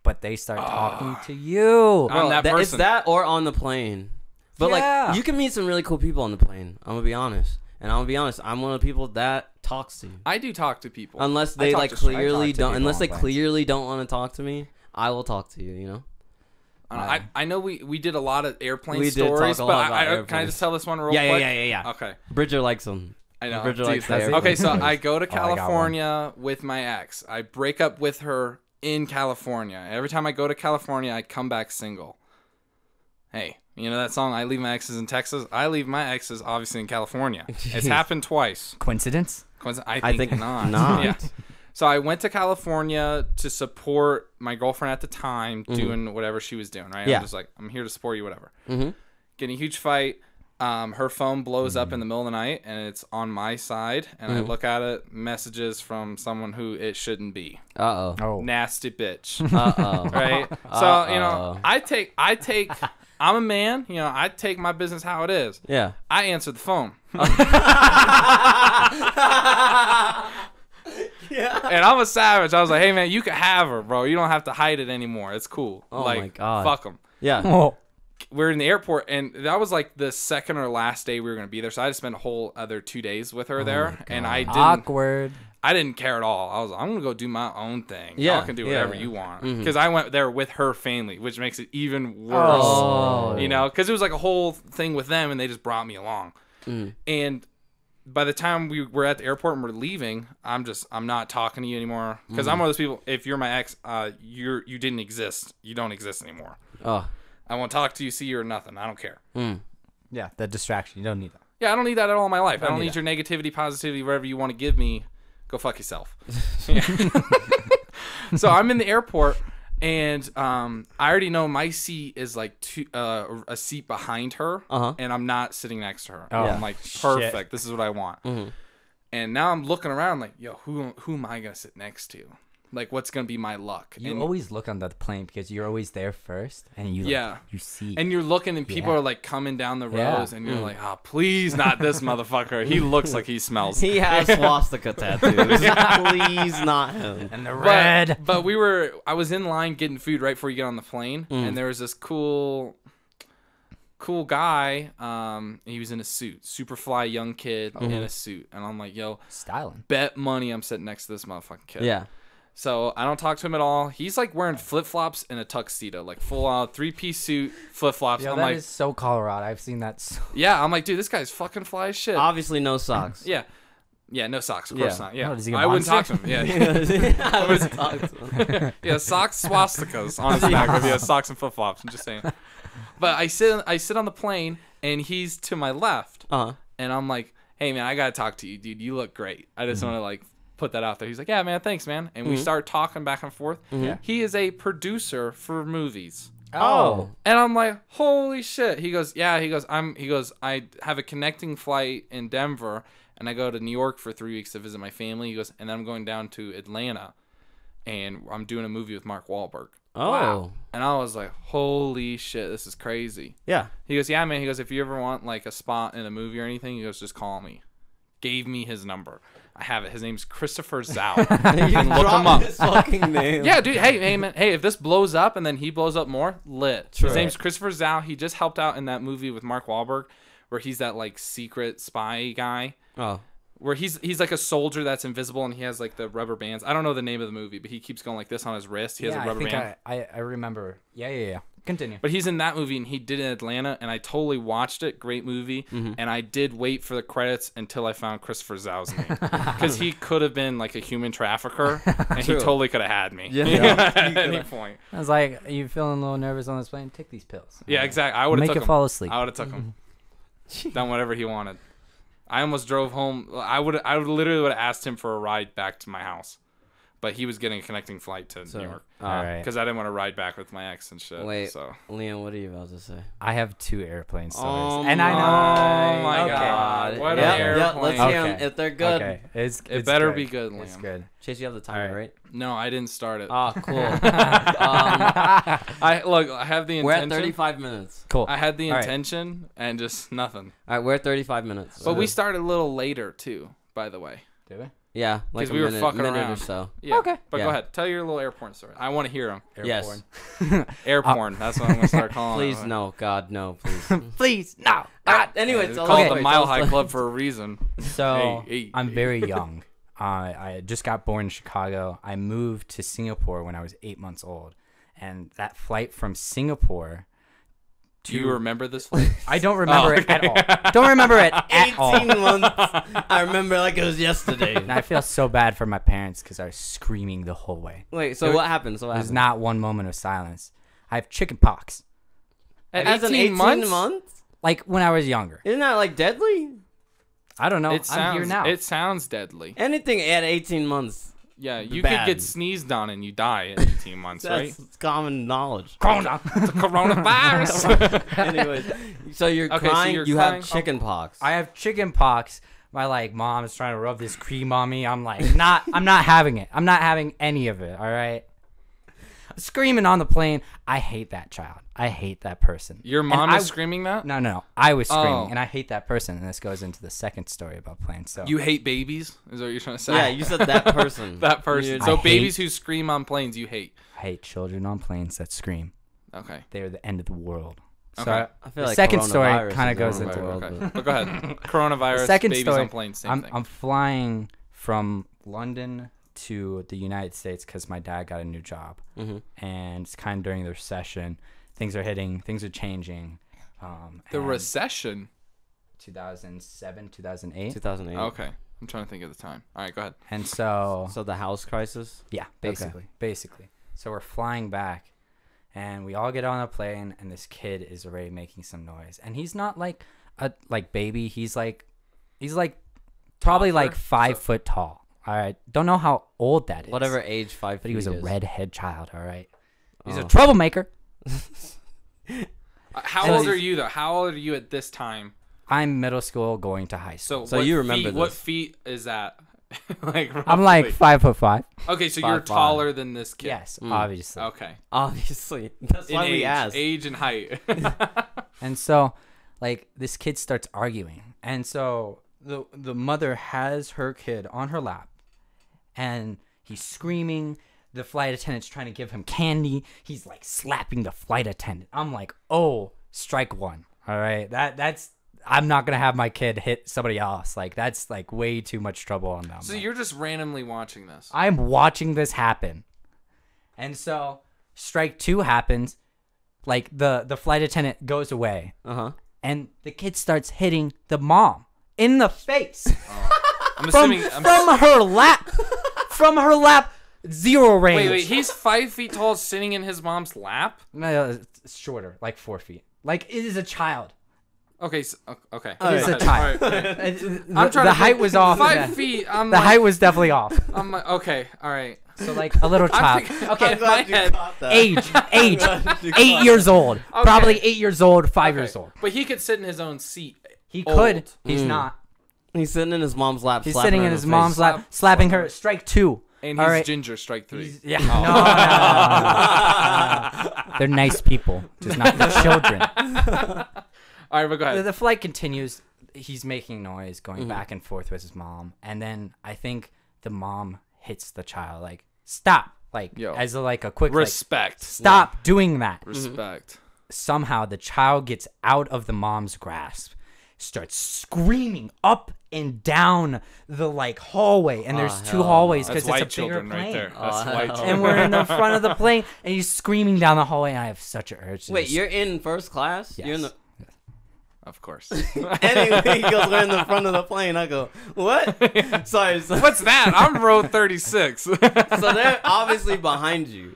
Speaker 2: but they start talking to you.
Speaker 1: I'm that
Speaker 3: It's
Speaker 1: person.
Speaker 3: that or on the plane. But
Speaker 2: Yeah.
Speaker 3: like, you can meet some really cool people on the plane. I'm gonna be honest. And I'm gonna be honest, I'm one of the people that talks to you.
Speaker 1: I do talk to people.
Speaker 3: Unless
Speaker 1: I
Speaker 3: they
Speaker 1: talk
Speaker 3: like
Speaker 1: to
Speaker 3: clearly
Speaker 2: to
Speaker 3: don't,
Speaker 2: people
Speaker 3: unless
Speaker 2: on
Speaker 3: they
Speaker 2: planes.
Speaker 3: clearly don't want to talk to me, I will talk to you. You know.
Speaker 1: I know we did a lot of airplane
Speaker 3: We did talk
Speaker 1: stories,
Speaker 3: a
Speaker 1: but
Speaker 3: lot about
Speaker 1: can I
Speaker 3: airplanes.
Speaker 1: just tell this one real
Speaker 3: Yeah,
Speaker 1: quick?
Speaker 3: yeah.
Speaker 1: Okay.
Speaker 3: Bridger likes them.
Speaker 1: I know.
Speaker 3: Bridger
Speaker 1: Jeez,
Speaker 3: likes
Speaker 1: that's-
Speaker 3: the
Speaker 1: okay, so
Speaker 3: airplanes.
Speaker 1: I go to
Speaker 2: I got one.
Speaker 1: California with my ex. I break up with her in California. Every time I go to California, I come back single. Hey, you know that song, I Leave My Exes in Texas? I leave my exes obviously in California. It's happened twice.
Speaker 2: Coincidence?
Speaker 1: I think not. Yeah. So I went to California to support my girlfriend at the time doing whatever she was doing, right?
Speaker 3: Yeah.
Speaker 1: I'm just like, I'm here to support you, whatever.
Speaker 3: Mm-hmm.
Speaker 1: Getting a huge fight. Her phone blows up in the middle of the night, and it's on my side. And I look at it, messages from someone who it shouldn't be.
Speaker 3: Uh oh.
Speaker 2: Oh,
Speaker 1: Nasty bitch.
Speaker 3: Uh oh.
Speaker 1: Right? So, you know, I take, I'm a man, you know, I take my business how it is.
Speaker 3: Yeah.
Speaker 1: I answer the phone.
Speaker 3: Yeah.
Speaker 1: And I'm a savage. I was like, hey, man, you can have her, bro. You don't have to hide it anymore. It's cool.
Speaker 3: Oh,
Speaker 1: like,
Speaker 3: my God.
Speaker 1: fuck them.
Speaker 3: Yeah.
Speaker 2: oh.
Speaker 1: We're in the airport, and that was like the second or last day we were going to be there. So I just spent a whole other 2 days with her there. And I
Speaker 2: Awkward.
Speaker 1: didn't care at all. I was like, I'm going to go do my own thing.
Speaker 3: Yeah,
Speaker 1: Y'all can do whatever
Speaker 3: yeah.
Speaker 1: you want.
Speaker 3: Mhm.
Speaker 1: Because I went there with her family, which makes it even worse.
Speaker 3: Oh.
Speaker 1: You know, because it was like a whole thing with them, and they just brought me along.
Speaker 3: Mm.
Speaker 1: And by the time we were at the airport and we're leaving, I'm not talking to you anymore. Because I'm one of those people, if you're my ex, you didn't exist. You don't exist anymore.
Speaker 3: Oh.
Speaker 1: I won't talk to you, see you, or nothing. I don't care.
Speaker 3: Mm.
Speaker 2: Yeah, the distraction. You don't need that.
Speaker 1: Yeah, I don't need that at all in my life. I don't
Speaker 2: need
Speaker 1: need your negativity, positivity, whatever you want to give me. Go fuck yourself. Yeah. So I'm in the airport, and I already know my seat is like a seat behind her,
Speaker 3: Uh-huh.
Speaker 1: and I'm not sitting next to her.
Speaker 2: Oh,
Speaker 1: I'm like, perfect. This is what I want.
Speaker 3: Mm-hmm.
Speaker 1: And now I'm looking around like, yo, who am I gonna sit next to? Like, what's gonna be my luck?
Speaker 2: You
Speaker 1: And
Speaker 2: always look on the plane because you're always there first, and you you see.
Speaker 1: and you're looking, and people
Speaker 2: Yeah.
Speaker 1: are like coming down the
Speaker 2: Yeah.
Speaker 1: rows, and you're like, oh, please, not this motherfucker. He looks like he smells.
Speaker 3: He has swastika tattoos. Please, not him.
Speaker 2: and the red.
Speaker 1: But I was in line getting food right before you get on the plane, and there was this cool guy. He was in a suit, super fly young kid in a suit, and I'm like, yo,
Speaker 2: Styling.
Speaker 1: bet money I'm sitting next to this motherfucking kid.
Speaker 3: Yeah.
Speaker 1: So I don't talk to him at all. He's like wearing flip flops and a tuxedo, like full out 3-piece suit, flip flops.
Speaker 2: Yo,
Speaker 1: I'm
Speaker 2: that
Speaker 1: like,
Speaker 2: is so Colorado. I've seen that.
Speaker 1: yeah, I'm like, dude, this guy's fucking fly as shit.
Speaker 3: Obviously, no socks.
Speaker 1: Yeah. Yeah, no socks, of course
Speaker 3: Yeah.
Speaker 1: not. Yeah,
Speaker 2: Oh, does he get
Speaker 1: I wouldn't talk
Speaker 2: monster?
Speaker 1: to him. Yeah,
Speaker 3: I was talking to him.
Speaker 1: yeah, socks, swastikas on his neck. If he has socks and flip flops, I'm just saying. But I sit on the plane, and he's to my left, and I'm like, hey man, I gotta talk to you, dude. You look great. I just want to like put that out there. He's like, yeah man, thanks man, and we start talking back and forth. He is a producer for movies.
Speaker 3: Oh.
Speaker 1: And I'm like, holy shit. He goes, yeah. He goes, I have a connecting flight in Denver, and I go to New York for 3 weeks to visit my family. He goes, and then I'm going down to Atlanta, and I'm doing a movie with Mark Wahlberg.
Speaker 3: Oh.
Speaker 1: Wow. And I was like, holy shit, this is crazy.
Speaker 3: Yeah.
Speaker 1: He goes, yeah, man. He goes, if you ever want like a spot in a movie or anything, he goes, just call me. Gave me his number. I have it. His name's Christopher Zhao. You can look him up.
Speaker 3: His fucking name.
Speaker 1: Yeah, dude. Hey, man. Hey, if this blows up and then he blows up more, lit.
Speaker 3: True.
Speaker 1: His name's Christopher Zhao. He just helped out in that movie with Mark Wahlberg, where he's that like secret spy guy.
Speaker 3: Oh.
Speaker 1: Where he's like a soldier that's invisible and he has like the rubber bands. I don't know the name of the movie, but he keeps going like this on his wrist. He has a rubber band.
Speaker 2: I remember. Yeah. Continue.
Speaker 1: But he's in that movie, and he did it in Atlanta, and I totally watched it. Great movie. And I did wait for the credits until I found Christopher Zhao's name. Because he could have been like a human trafficker, and he totally could have had me at any point.
Speaker 2: I was like, are you feeling a little nervous on this plane? Take these pills.
Speaker 1: Yeah, exactly. I would have
Speaker 2: Make
Speaker 1: took
Speaker 2: it
Speaker 1: him.
Speaker 2: fall asleep.
Speaker 1: I would have took him. Done whatever he wanted. I almost drove home. I literally would have asked him for a ride back to my house. But he was getting a connecting flight to New York.
Speaker 2: All right.
Speaker 1: Because I didn't want to ride back with my ex and shit.
Speaker 3: Wait,
Speaker 1: So.
Speaker 3: Liam, what are you about to say?
Speaker 2: I have 2 airplane stories.
Speaker 3: Oh
Speaker 2: and I know.
Speaker 1: Oh my
Speaker 2: Okay.
Speaker 1: god. What
Speaker 3: Yeah,
Speaker 1: an
Speaker 3: yeah,
Speaker 1: airplane.
Speaker 3: let's hear 'em.
Speaker 2: Okay.
Speaker 3: If they're good.
Speaker 2: Okay. It's
Speaker 1: better
Speaker 2: good.
Speaker 1: be good,
Speaker 2: It's
Speaker 1: Liam.
Speaker 2: good.
Speaker 3: Chase, you have the timer,
Speaker 2: All
Speaker 3: right?
Speaker 1: No, I didn't start it.
Speaker 3: Oh, cool.
Speaker 1: I have the intention.
Speaker 3: We're at 35 minutes.
Speaker 2: Cool.
Speaker 1: I had the
Speaker 2: All right.
Speaker 1: intention and just nothing.
Speaker 3: All right, we're at 35 minutes.
Speaker 1: But we started a little later too, by the way.
Speaker 2: Did we?
Speaker 3: Yeah, like
Speaker 1: 'Cause
Speaker 3: a
Speaker 1: we were
Speaker 3: minute,
Speaker 1: fucking
Speaker 3: minute
Speaker 1: around.
Speaker 3: or so.
Speaker 1: Yeah.
Speaker 2: Okay.
Speaker 1: But
Speaker 3: Yeah.
Speaker 1: go ahead. Tell your little airport story. I want to hear them.
Speaker 3: Yes.
Speaker 1: Air porn. That's what I'm gonna start calling
Speaker 3: Please,
Speaker 1: it.
Speaker 3: no. God, no, please.
Speaker 2: Please, no.
Speaker 3: Anyways,
Speaker 1: It's
Speaker 3: tell
Speaker 1: called
Speaker 3: us
Speaker 1: the
Speaker 3: story,
Speaker 1: Mile
Speaker 3: tell us
Speaker 1: High
Speaker 3: story.
Speaker 1: Club for a reason.
Speaker 2: So
Speaker 1: Hey.
Speaker 2: I'm very young. I just got born in Chicago. I moved to Singapore when I was 8 months old, and that flight from Singapore
Speaker 1: Do you remember this flight?
Speaker 2: I don't remember it at all. Don't remember it at all.
Speaker 3: 18 months. I remember like it was yesterday.
Speaker 2: And I feel so bad for my parents because I was screaming the whole way.
Speaker 3: Wait, so what happened?
Speaker 2: There's not one moment of silence. I have chicken pox.
Speaker 1: At
Speaker 3: As an 18 months?
Speaker 2: Like when I was younger.
Speaker 3: Isn't that like deadly?
Speaker 2: I don't know.
Speaker 1: It
Speaker 2: I'm here
Speaker 1: sounds.
Speaker 2: now.
Speaker 1: It sounds deadly.
Speaker 3: Anything at 18 months.
Speaker 1: Yeah, you
Speaker 3: Bad.
Speaker 1: could get sneezed on and you die in 18 months, right?
Speaker 3: That's common knowledge.
Speaker 2: Corona.
Speaker 1: It's a coronavirus.
Speaker 3: Anyways, so you're
Speaker 1: Okay, so
Speaker 3: crying.
Speaker 1: you're
Speaker 3: you
Speaker 1: crying.
Speaker 3: have chicken pox.
Speaker 2: I have chicken pox. My mom is trying to rub this cream on me. I'm like, I'm not having it. I'm not having any of it. All right. Screaming on the plane. I hate that child. I hate that person.
Speaker 1: Your
Speaker 2: And
Speaker 1: mom is screaming that?
Speaker 2: No. I was screaming,
Speaker 1: Oh.
Speaker 2: and I hate that person. And this goes into the second story about planes. So
Speaker 1: You hate babies? Is that what you're trying to say?
Speaker 3: yeah, you said that person.
Speaker 1: That person.
Speaker 3: You're-
Speaker 1: So
Speaker 2: I
Speaker 1: babies
Speaker 2: hate-
Speaker 1: who scream on planes, you hate.
Speaker 2: I hate children on planes that scream.
Speaker 1: Okay.
Speaker 2: They are the end of the world. So
Speaker 1: Okay.
Speaker 3: I feel
Speaker 2: the
Speaker 3: like
Speaker 2: second story
Speaker 3: coronavirus
Speaker 2: kind of
Speaker 3: is
Speaker 2: goes
Speaker 3: the
Speaker 2: into
Speaker 3: end of
Speaker 2: it.
Speaker 3: the
Speaker 1: Okay.
Speaker 3: world,
Speaker 1: But go ahead. Coronavirus,
Speaker 2: The second
Speaker 1: babies
Speaker 2: story,
Speaker 1: on planes, same thing.
Speaker 2: I'm flying from London to the United States because my dad got a new job, and it's kind of during the recession. Things are changing.
Speaker 1: The
Speaker 2: and
Speaker 1: recession.
Speaker 2: 2007, 2008,
Speaker 3: 2008.
Speaker 1: Okay. I'm trying to think of the time. All right, go ahead.
Speaker 2: and so
Speaker 3: So the house crisis.
Speaker 2: yeah, basically. So we're flying back, and we all get on a plane, and this kid is already making some noise, and he's not like a baby. He's like probably
Speaker 1: Toddler?
Speaker 2: like 5 foot tall. All right, don't know how old that is.
Speaker 3: Whatever age 5 feet
Speaker 2: But he was a
Speaker 3: is.
Speaker 2: redhead child. All right, he's a
Speaker 3: Oh.
Speaker 2: troublemaker.
Speaker 1: How
Speaker 2: So
Speaker 1: old
Speaker 2: he's-
Speaker 1: are you, though? How old are you at this time?
Speaker 2: I'm middle school going to high school.
Speaker 1: So
Speaker 3: So
Speaker 1: what
Speaker 3: you remember
Speaker 1: feet, What
Speaker 3: this.
Speaker 1: feet is that? Like
Speaker 2: I'm like
Speaker 1: roughly.
Speaker 2: 5'5".
Speaker 1: Okay, so you're
Speaker 3: 5'5".
Speaker 1: taller than this kid.
Speaker 2: Yes, obviously.
Speaker 1: Okay.
Speaker 3: Obviously, that's
Speaker 1: In
Speaker 3: why we
Speaker 1: age,
Speaker 3: asked.
Speaker 1: age and height.
Speaker 2: And so, like, this kid starts arguing, and so the mother has her kid on her lap, and he's screaming. The flight attendant's trying to give him candy. He's like slapping the flight attendant. I'm like, oh, strike one. All right, that's. I'm not gonna have my kid hit somebody else. Like, that's like way too much trouble on them.
Speaker 1: So you're just randomly watching this.
Speaker 2: I'm watching this happen, and so strike two happens. Like the flight attendant goes away, and the kid starts hitting the mom in the face
Speaker 1: I'm
Speaker 2: from
Speaker 1: assuming.
Speaker 2: from her lap, from her lap. 0 range.
Speaker 1: Wait. He's 5 feet tall, sitting in his mom's lap.
Speaker 2: No, it's shorter, like 4 feet. Like, it is a child.
Speaker 1: Okay. Okay.
Speaker 2: It is a
Speaker 1: All
Speaker 2: child.
Speaker 1: right.
Speaker 2: I'm
Speaker 1: trying
Speaker 2: the
Speaker 1: to
Speaker 2: height
Speaker 1: think.
Speaker 2: was off.
Speaker 1: 5 feet.
Speaker 2: The height was definitely off.
Speaker 1: I'm like, okay. All right.
Speaker 2: So like a little child.
Speaker 1: Okay. In my head.
Speaker 2: Age 8 years old.
Speaker 1: Okay.
Speaker 2: Probably 8 years old, 5 years old.
Speaker 1: But he could sit in his own seat.
Speaker 2: He
Speaker 1: Old.
Speaker 2: could. He's not.
Speaker 3: He's sitting in his mom's lap.
Speaker 2: He's
Speaker 3: slapping
Speaker 2: sitting
Speaker 3: her
Speaker 2: in his
Speaker 3: the
Speaker 2: mom's
Speaker 3: face.
Speaker 2: lap, slapping her. Strike two.
Speaker 1: And
Speaker 2: All
Speaker 1: he's
Speaker 2: right.
Speaker 1: ginger. Strike 3.
Speaker 2: Yeah. No. They're nice people, just not the children.
Speaker 1: All right, but go ahead.
Speaker 2: The flight continues. He's making noise, going back and forth with his mom, and then I think the mom hits the child, like, stop, like,
Speaker 1: Yo.
Speaker 2: as a, like a quick
Speaker 1: Respect.
Speaker 2: Like, stop doing that.
Speaker 1: Respect.
Speaker 2: Somehow the child gets out of the mom's grasp, starts screaming up and down the like hallway, and there's two hallways
Speaker 1: That's
Speaker 2: because
Speaker 1: white
Speaker 2: it's a bigger
Speaker 1: children
Speaker 2: plane.
Speaker 1: right there. That's white children.
Speaker 2: And we're in the front of the plane, and he's screaming down the hallway, and I have such an urge to
Speaker 3: Wait,
Speaker 2: just-
Speaker 3: you're in first class?
Speaker 2: Yes.
Speaker 3: You're in the.
Speaker 1: Of course.
Speaker 3: Anyway, he goes, we're in the front of the plane. I go, what? Sorry. So,
Speaker 1: What's that? I'm row 36.
Speaker 3: so they're obviously behind you.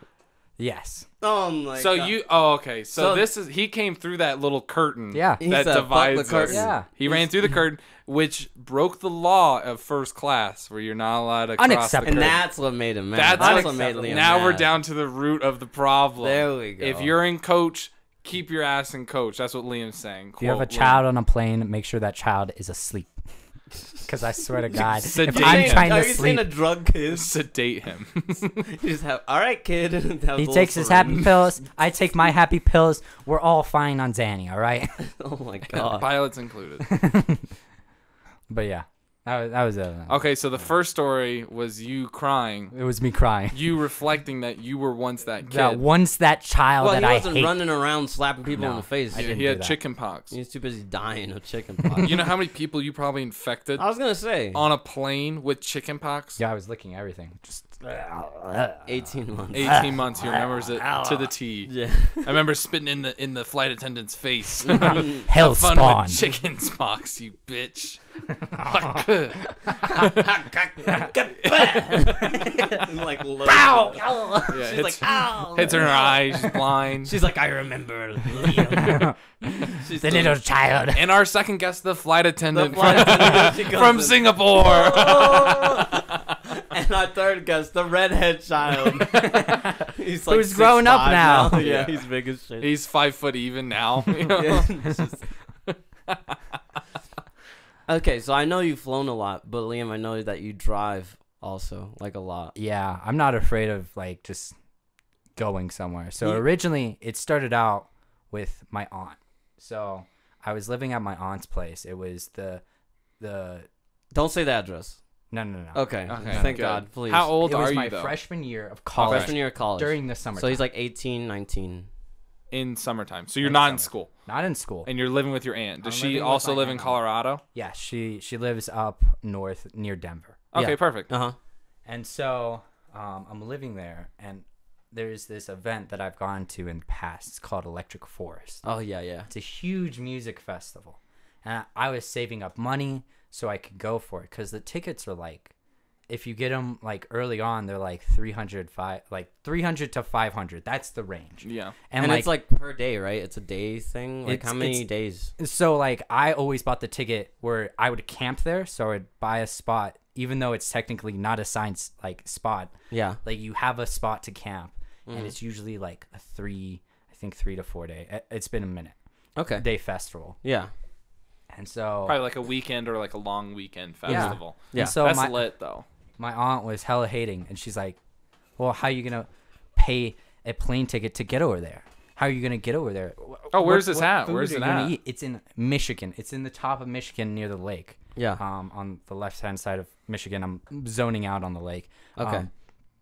Speaker 2: Yes.
Speaker 3: Oh my
Speaker 1: So
Speaker 3: God.
Speaker 1: you okay, so
Speaker 3: So-
Speaker 1: this is he came through that little curtain
Speaker 2: Yeah.
Speaker 3: He
Speaker 1: that
Speaker 3: said, "Fuck
Speaker 1: divides
Speaker 3: the curtain."
Speaker 1: us.
Speaker 2: Yeah.
Speaker 1: He ran through the curtain, which broke the law of first class where you're not allowed to cross the
Speaker 2: Unacceptable.
Speaker 3: And
Speaker 1: curtain.
Speaker 3: that's what made him mad.
Speaker 1: That's
Speaker 3: what
Speaker 2: unacceptable.
Speaker 3: made Liam
Speaker 1: Now we're
Speaker 3: mad.
Speaker 1: down to the root of the problem.
Speaker 3: There we go.
Speaker 1: If you're in coach, keep your ass in coach. That's what Liam's saying.
Speaker 2: If you have a child on a plane, make sure that child is asleep. Because I swear to God, if
Speaker 1: Sedate
Speaker 2: I'm
Speaker 1: him.
Speaker 2: trying
Speaker 3: Are
Speaker 2: to
Speaker 3: you saying
Speaker 2: sleep,
Speaker 3: a drug kid?
Speaker 1: sedate him.
Speaker 3: You just have, all right, kid. Have a
Speaker 2: he
Speaker 3: little
Speaker 2: takes his
Speaker 3: syringe.
Speaker 2: happy pills. I take my happy pills. We're all fine on Zanny, all right?
Speaker 3: Oh my God.
Speaker 1: Pilots included.
Speaker 2: But yeah, that was it.
Speaker 1: Okay, so the first story was you crying.
Speaker 2: It was me crying.
Speaker 1: You reflecting that you were once that kid.
Speaker 2: That once that child
Speaker 3: Well,
Speaker 2: that
Speaker 3: he
Speaker 2: I
Speaker 3: wasn't
Speaker 2: hate.
Speaker 3: running around slapping people in
Speaker 2: No,
Speaker 3: the face.
Speaker 2: I
Speaker 1: Yeah,
Speaker 2: didn't
Speaker 1: he
Speaker 2: do
Speaker 1: had
Speaker 2: that.
Speaker 1: chicken pox.
Speaker 3: He was too busy dying of chicken pox.
Speaker 1: You know how many people you probably infected
Speaker 3: I was gonna say
Speaker 1: on a plane with chicken pox?
Speaker 2: Yeah, I was licking everything. Just
Speaker 3: 18 months.
Speaker 1: 18 months. He remembers it to the T.
Speaker 3: Yeah.
Speaker 1: I remember spitting in the flight attendant's face.
Speaker 2: hell
Speaker 1: Fun
Speaker 2: spawn.
Speaker 1: with chicken pox, you bitch.
Speaker 3: Like,
Speaker 2: Ow!
Speaker 1: Yeah,
Speaker 3: She's like, ow.
Speaker 1: hits her in her eyes, she's blind.
Speaker 3: She's like, I remember. She's
Speaker 2: The little child.
Speaker 1: And our second guest, the flight attendant
Speaker 3: She goes
Speaker 1: from
Speaker 3: in.
Speaker 1: Singapore.
Speaker 3: And our third guest, the redhead child. He's like
Speaker 2: Who's grown up
Speaker 3: 6'5"
Speaker 2: now.
Speaker 3: Yeah,
Speaker 1: Yeah.
Speaker 3: he's big as shit.
Speaker 1: He's 5 foot even now. You know?
Speaker 3: Yeah, it's just- Okay, so I know you've flown a lot, but Liam, I know that you drive also, like a lot.
Speaker 2: Yeah, I'm not afraid of like just going somewhere. So
Speaker 3: Yeah.
Speaker 2: originally it started out with my aunt. So I was living at my aunt's place. It was the
Speaker 3: Don't say the address.
Speaker 2: no.
Speaker 3: Okay,
Speaker 1: Okay,
Speaker 3: thank
Speaker 1: good.
Speaker 3: God, please.
Speaker 1: How old
Speaker 2: It was
Speaker 1: are
Speaker 2: my
Speaker 1: you though?
Speaker 2: freshman year of college.
Speaker 3: Freshman year of college.
Speaker 2: During the summer.
Speaker 3: So he's like 18, 19.
Speaker 1: In summertime. So you're
Speaker 2: In
Speaker 1: not in
Speaker 2: summer.
Speaker 1: school.
Speaker 2: not in school.
Speaker 1: And you're living with your aunt. Does
Speaker 2: I'm
Speaker 1: she
Speaker 2: living with
Speaker 1: also
Speaker 2: my
Speaker 1: live in
Speaker 2: aunt.
Speaker 1: Colorado?
Speaker 2: Yeah, she lives up north near Denver.
Speaker 1: Okay,
Speaker 3: Yeah.
Speaker 1: perfect.
Speaker 3: Uh huh.
Speaker 2: And so I'm living there, and there's this event that I've gone to in the past. It's called Electric Forest.
Speaker 3: Oh yeah, yeah.
Speaker 2: It's a huge music festival, and I was saving up money so I could go for it because the tickets are like, if you get them like early on, they're like 300 to 500. That's the range.
Speaker 1: Yeah.
Speaker 3: And it's like per day, right? It's a day thing. Like
Speaker 2: It's-
Speaker 3: how many
Speaker 2: it's-
Speaker 3: days?
Speaker 2: So like I always bought the ticket where I would camp there, so I would buy a spot, even though it's technically not assigned like spot.
Speaker 3: Yeah.
Speaker 2: Like you have a spot to camp,
Speaker 3: Mm-hmm.
Speaker 2: and it's usually like I think 3 to 4 day. It's been a minute.
Speaker 3: Okay.
Speaker 2: Day festival.
Speaker 3: Yeah.
Speaker 2: And so
Speaker 1: Probably like a weekend or like a long weekend festival.
Speaker 3: Yeah.
Speaker 2: And so
Speaker 1: That's lit though.
Speaker 2: my aunt was hella hating, and she's like, well, how are you gonna pay a plane ticket to get over there? How are you gonna get over there?
Speaker 1: Oh, where's this at?
Speaker 2: food
Speaker 1: Where's
Speaker 2: are
Speaker 1: it
Speaker 2: you gonna
Speaker 1: at?
Speaker 2: eat? It's in Michigan. It's in the top of Michigan near the lake.
Speaker 3: Yeah.
Speaker 2: On the left hand side of Michigan. I'm zoning out on the lake.
Speaker 3: Okay.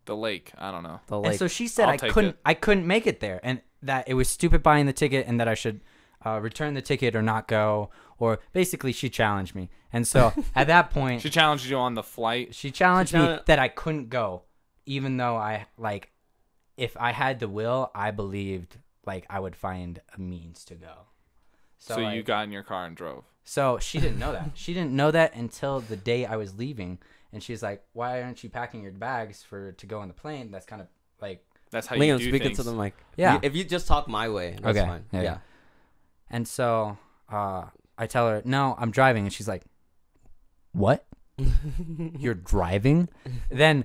Speaker 1: The lake. I don't know.
Speaker 3: The
Speaker 2: And
Speaker 3: lake.
Speaker 2: so she said
Speaker 1: I'll take
Speaker 2: I couldn't make it there, and that it was stupid buying the ticket, and that I should return the ticket or not go, or basically she challenged me. And so at that point,
Speaker 1: She challenged you on the flight.
Speaker 2: she challenged me that I couldn't go, even though if I had the will, I believed like I would find a means to go.
Speaker 1: So you got in your car and drove.
Speaker 2: So she didn't know that. She didn't know that until the day I was leaving, and she's like, "Why aren't you packing your bags to go on the plane?" That's kind of like,
Speaker 1: That's how
Speaker 3: Liam,
Speaker 1: you do
Speaker 3: speak
Speaker 1: things.
Speaker 3: into the mic.
Speaker 2: Yeah.
Speaker 3: If you just talk my way, that's
Speaker 2: Okay.
Speaker 3: fine.
Speaker 2: Yeah,
Speaker 3: Yeah.
Speaker 2: yeah. And so I tell her, "No, I'm driving," and she's like, "What? You're driving?" Then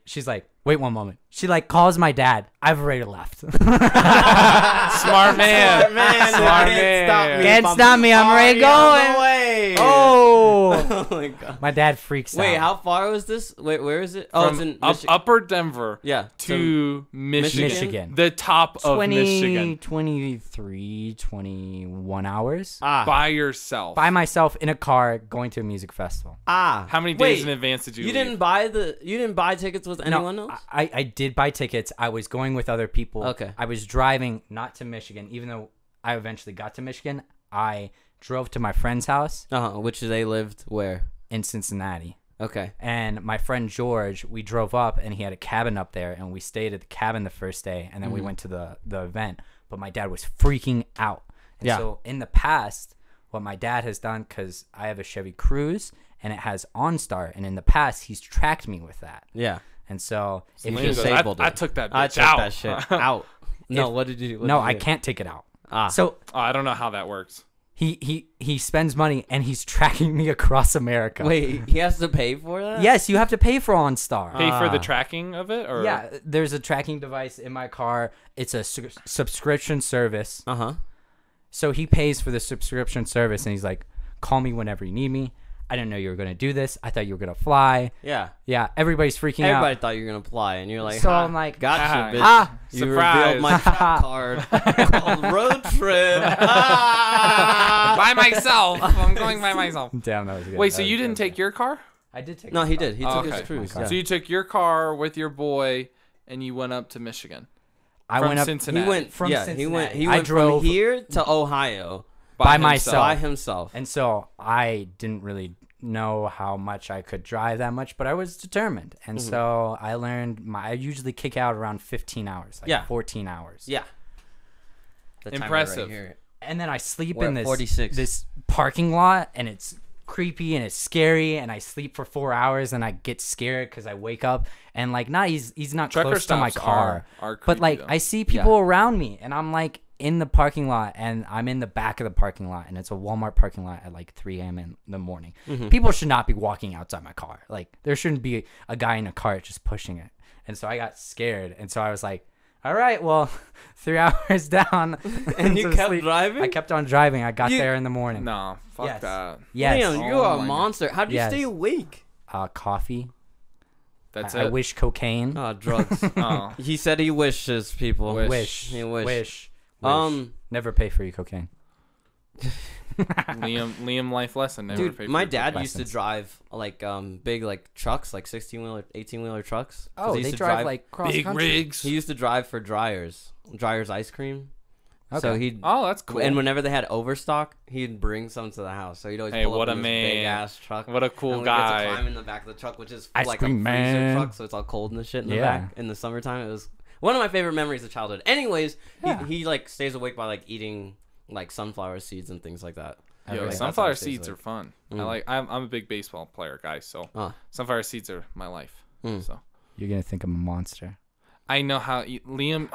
Speaker 2: she's like, "Wait one moment." She calls my dad. I've already left.
Speaker 1: Smart man.
Speaker 3: Smart man.
Speaker 1: Smart
Speaker 3: Can't stop
Speaker 1: man.
Speaker 3: me.
Speaker 2: Can't stop me. I'm already
Speaker 3: on the
Speaker 2: going.
Speaker 3: way.
Speaker 2: Oh,
Speaker 3: Oh my god.
Speaker 2: my dad freaks out.
Speaker 3: Wait, how far was this? Wait, where is it? Oh,
Speaker 1: From
Speaker 3: it's in
Speaker 1: upper Denver
Speaker 3: Yeah.
Speaker 1: to Michigan.
Speaker 2: Michigan.
Speaker 1: The top of
Speaker 2: 20,
Speaker 1: Michigan.
Speaker 2: 23, 21 hours
Speaker 1: By yourself.
Speaker 2: by myself in a car going to a music festival.
Speaker 1: How many days in advance did you leave?
Speaker 3: You didn't buy tickets with anyone else?
Speaker 2: I did buy tickets. I was going with other people.
Speaker 3: Okay.
Speaker 2: I was driving not to Michigan, even though I eventually got to Michigan. I drove to my friend's house
Speaker 3: Which they lived where?
Speaker 2: in Cincinnati.
Speaker 3: Okay.
Speaker 2: And my friend George, we drove up, and he had a cabin up there, and we stayed at the cabin the first day, and then we went to the event. But my dad was freaking out. And
Speaker 3: Yeah.
Speaker 2: so in the past, what my dad has done, because I have a Chevy Cruze, and it has OnStar, and in the past, he's tracked me with that.
Speaker 3: Yeah.
Speaker 2: And so if
Speaker 3: you
Speaker 2: he,
Speaker 3: just
Speaker 1: I,
Speaker 3: disabled
Speaker 1: I
Speaker 3: it.
Speaker 1: took that bitch
Speaker 3: I took
Speaker 1: out.
Speaker 3: that shit out. No, what did you do? What
Speaker 2: no,
Speaker 3: did you
Speaker 2: I
Speaker 3: do?
Speaker 2: can't take it out.
Speaker 3: Ah.
Speaker 2: So
Speaker 1: Oh, I don't know how that works.
Speaker 2: he spends money, and he's tracking me across America.
Speaker 3: Wait, he has to pay for that?
Speaker 2: Yes, you have to pay for OnStar.
Speaker 1: Pay for the tracking of it, or
Speaker 2: Yeah, there's a tracking device in my car. It's a subscription service.
Speaker 3: Uh-huh.
Speaker 2: So he pays for the subscription service, and he's like, "Call me whenever you need me." I didn't know you were gonna do this. I thought you were gonna fly.
Speaker 3: Yeah.
Speaker 2: Yeah, everybody's freaking
Speaker 3: Everybody
Speaker 2: out.
Speaker 3: thought you were going to apply, and you're like,
Speaker 2: So
Speaker 3: ha,
Speaker 2: I'm like,
Speaker 3: gotcha, bitch.
Speaker 2: ah,
Speaker 3: You
Speaker 1: surprise.
Speaker 3: revealed my trap card. Called road trip. Ah.
Speaker 1: by myself. I'm going by myself.
Speaker 2: Damn, that was good.
Speaker 1: Wait,
Speaker 2: That
Speaker 1: so
Speaker 2: was
Speaker 1: you
Speaker 2: good.
Speaker 1: didn't take your car?
Speaker 2: I did take.
Speaker 3: No,
Speaker 2: my
Speaker 3: he
Speaker 2: car.
Speaker 3: did. He
Speaker 1: Oh,
Speaker 3: took
Speaker 1: okay.
Speaker 3: his cruise.
Speaker 2: My car.
Speaker 1: So you took your car with your boy, and you went up to Michigan.
Speaker 2: I
Speaker 1: from
Speaker 2: went up
Speaker 1: Cincinnati.
Speaker 3: He went
Speaker 2: From
Speaker 3: He went.
Speaker 2: Cincinnati.
Speaker 3: He
Speaker 2: I
Speaker 3: went
Speaker 2: drove-
Speaker 3: from here to Ohio
Speaker 2: by
Speaker 1: himself.
Speaker 2: myself.
Speaker 3: by himself.
Speaker 2: And so I didn't really know how much I could drive that much, but I was determined. And so I learned I usually kick out around 15 hours, like
Speaker 3: Yeah.
Speaker 2: 14 hours.
Speaker 3: Yeah. The timer
Speaker 1: Impressive.
Speaker 3: Right here.
Speaker 2: And then I sleep
Speaker 3: We're
Speaker 2: in
Speaker 3: at 46.
Speaker 2: this parking lot, and it's creepy and it's scary, and I sleep for 4 hours, and I get scared because I wake up and he's not
Speaker 1: Trucker
Speaker 2: close to my
Speaker 1: stops
Speaker 2: car,
Speaker 1: are
Speaker 2: but
Speaker 1: creepy, though.
Speaker 2: I see people around me, and I'm in the parking lot, and I'm in the back of the parking lot, and it's a Walmart parking lot at 3 a.m. in the morning. People should not be walking outside my car. There shouldn't be a guy in a cart just pushing it. And so I got scared, and so I was like, all right, well, 3 hours down.
Speaker 3: And you
Speaker 2: into
Speaker 3: kept
Speaker 2: sleep.
Speaker 3: driving?
Speaker 2: I kept on driving. I got
Speaker 3: You-
Speaker 2: there in the morning.
Speaker 1: No, fuck
Speaker 2: Yes.
Speaker 1: that.
Speaker 2: Yes.
Speaker 3: Damn, you
Speaker 1: Oh
Speaker 3: are a
Speaker 1: my God.
Speaker 3: monster. How did you
Speaker 2: Yes.
Speaker 3: stay awake?
Speaker 2: Coffee.
Speaker 1: That's
Speaker 2: I
Speaker 1: it.
Speaker 2: wish cocaine.
Speaker 3: Oh, drugs.
Speaker 1: Oh.
Speaker 3: He said he wishes, people.
Speaker 1: Wish.
Speaker 3: He wished.
Speaker 2: Wish. Never pay for your cocaine.
Speaker 1: Liam life lesson. Never pay
Speaker 3: Dude,
Speaker 1: for
Speaker 3: my
Speaker 1: your
Speaker 3: dad
Speaker 1: cookies.
Speaker 3: used to drive big trucks, 16-wheeler, 18-wheeler trucks. 'Cause
Speaker 2: Oh,
Speaker 3: he used
Speaker 2: they
Speaker 3: to
Speaker 2: drive cross
Speaker 1: big
Speaker 2: country.
Speaker 1: rigs.
Speaker 3: He used to drive for Dryers ice cream. So
Speaker 2: Okay.
Speaker 3: he'd
Speaker 1: Oh, that's cool.
Speaker 3: and whenever they had overstock, he'd bring some to the house. So he'd always
Speaker 1: Hey,
Speaker 3: pull
Speaker 1: what
Speaker 3: up
Speaker 1: a
Speaker 3: in this big
Speaker 1: man.
Speaker 3: ass truck.
Speaker 1: What a cool
Speaker 3: and we'd get to
Speaker 1: guy.
Speaker 3: climb in the back of the truck, which is
Speaker 2: Ice
Speaker 3: like a
Speaker 2: cream
Speaker 3: freezer
Speaker 2: man.
Speaker 3: truck, so it's all cold and shit in the
Speaker 2: Yeah.
Speaker 3: back. In the summertime, it was one of my favorite memories of childhood. Anyways,
Speaker 2: Yeah.
Speaker 3: he stays awake by eating sunflower seeds and things like that.
Speaker 1: Yo,
Speaker 3: Like,
Speaker 1: sunflower
Speaker 3: that's how he stays
Speaker 1: seeds are
Speaker 3: awake.
Speaker 1: fun.
Speaker 3: Mm.
Speaker 1: I'm a big baseball player, guys. So sunflower seeds are my life.
Speaker 3: Mm.
Speaker 1: So
Speaker 2: You're gonna think I'm a monster.
Speaker 1: I know how Liam.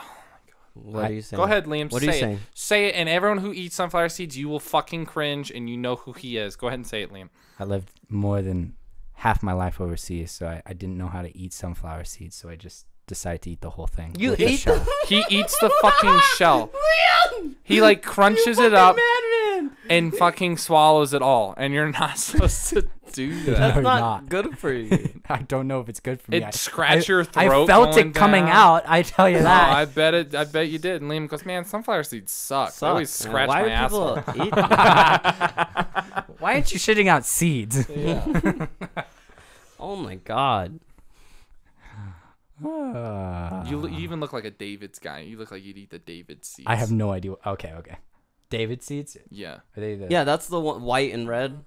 Speaker 3: What are you saying?
Speaker 1: Go ahead, Liam.
Speaker 3: What are
Speaker 1: say
Speaker 3: you
Speaker 1: it.
Speaker 3: saying?
Speaker 1: Say it, and everyone who eats sunflower seeds, you will fucking cringe, and you know who he is. Go ahead and say it, Liam.
Speaker 2: I lived more than half my life overseas, so I didn't know how to eat sunflower seeds, so I just decided to eat the whole thing.
Speaker 3: You
Speaker 2: with the
Speaker 3: ate
Speaker 2: shell.
Speaker 1: He eats the fucking shell. He crunches it up, and fucking swallows it all, and you're not supposed to do that.
Speaker 3: That's
Speaker 2: No,
Speaker 3: not good for you.
Speaker 2: I don't know if it's good for me.
Speaker 1: It scratched your throat.
Speaker 2: I felt
Speaker 1: going
Speaker 2: it coming
Speaker 1: down.
Speaker 2: out. I tell you
Speaker 1: Oh,
Speaker 2: that.
Speaker 1: I bet you did. And Liam goes, man, sunflower seeds suck. They always
Speaker 3: Sucks.
Speaker 1: scratch
Speaker 3: Why
Speaker 1: my
Speaker 3: do
Speaker 1: asshole.
Speaker 3: people eat that?
Speaker 2: Why aren't you shitting out seeds?
Speaker 3: Yeah. Oh my god.
Speaker 1: You even look like a David's guy. You look like you'd eat the David seeds.
Speaker 2: I have no idea. Okay. David seeds?
Speaker 1: Yeah.
Speaker 2: Are they the?
Speaker 3: Yeah, that's the one, white and red.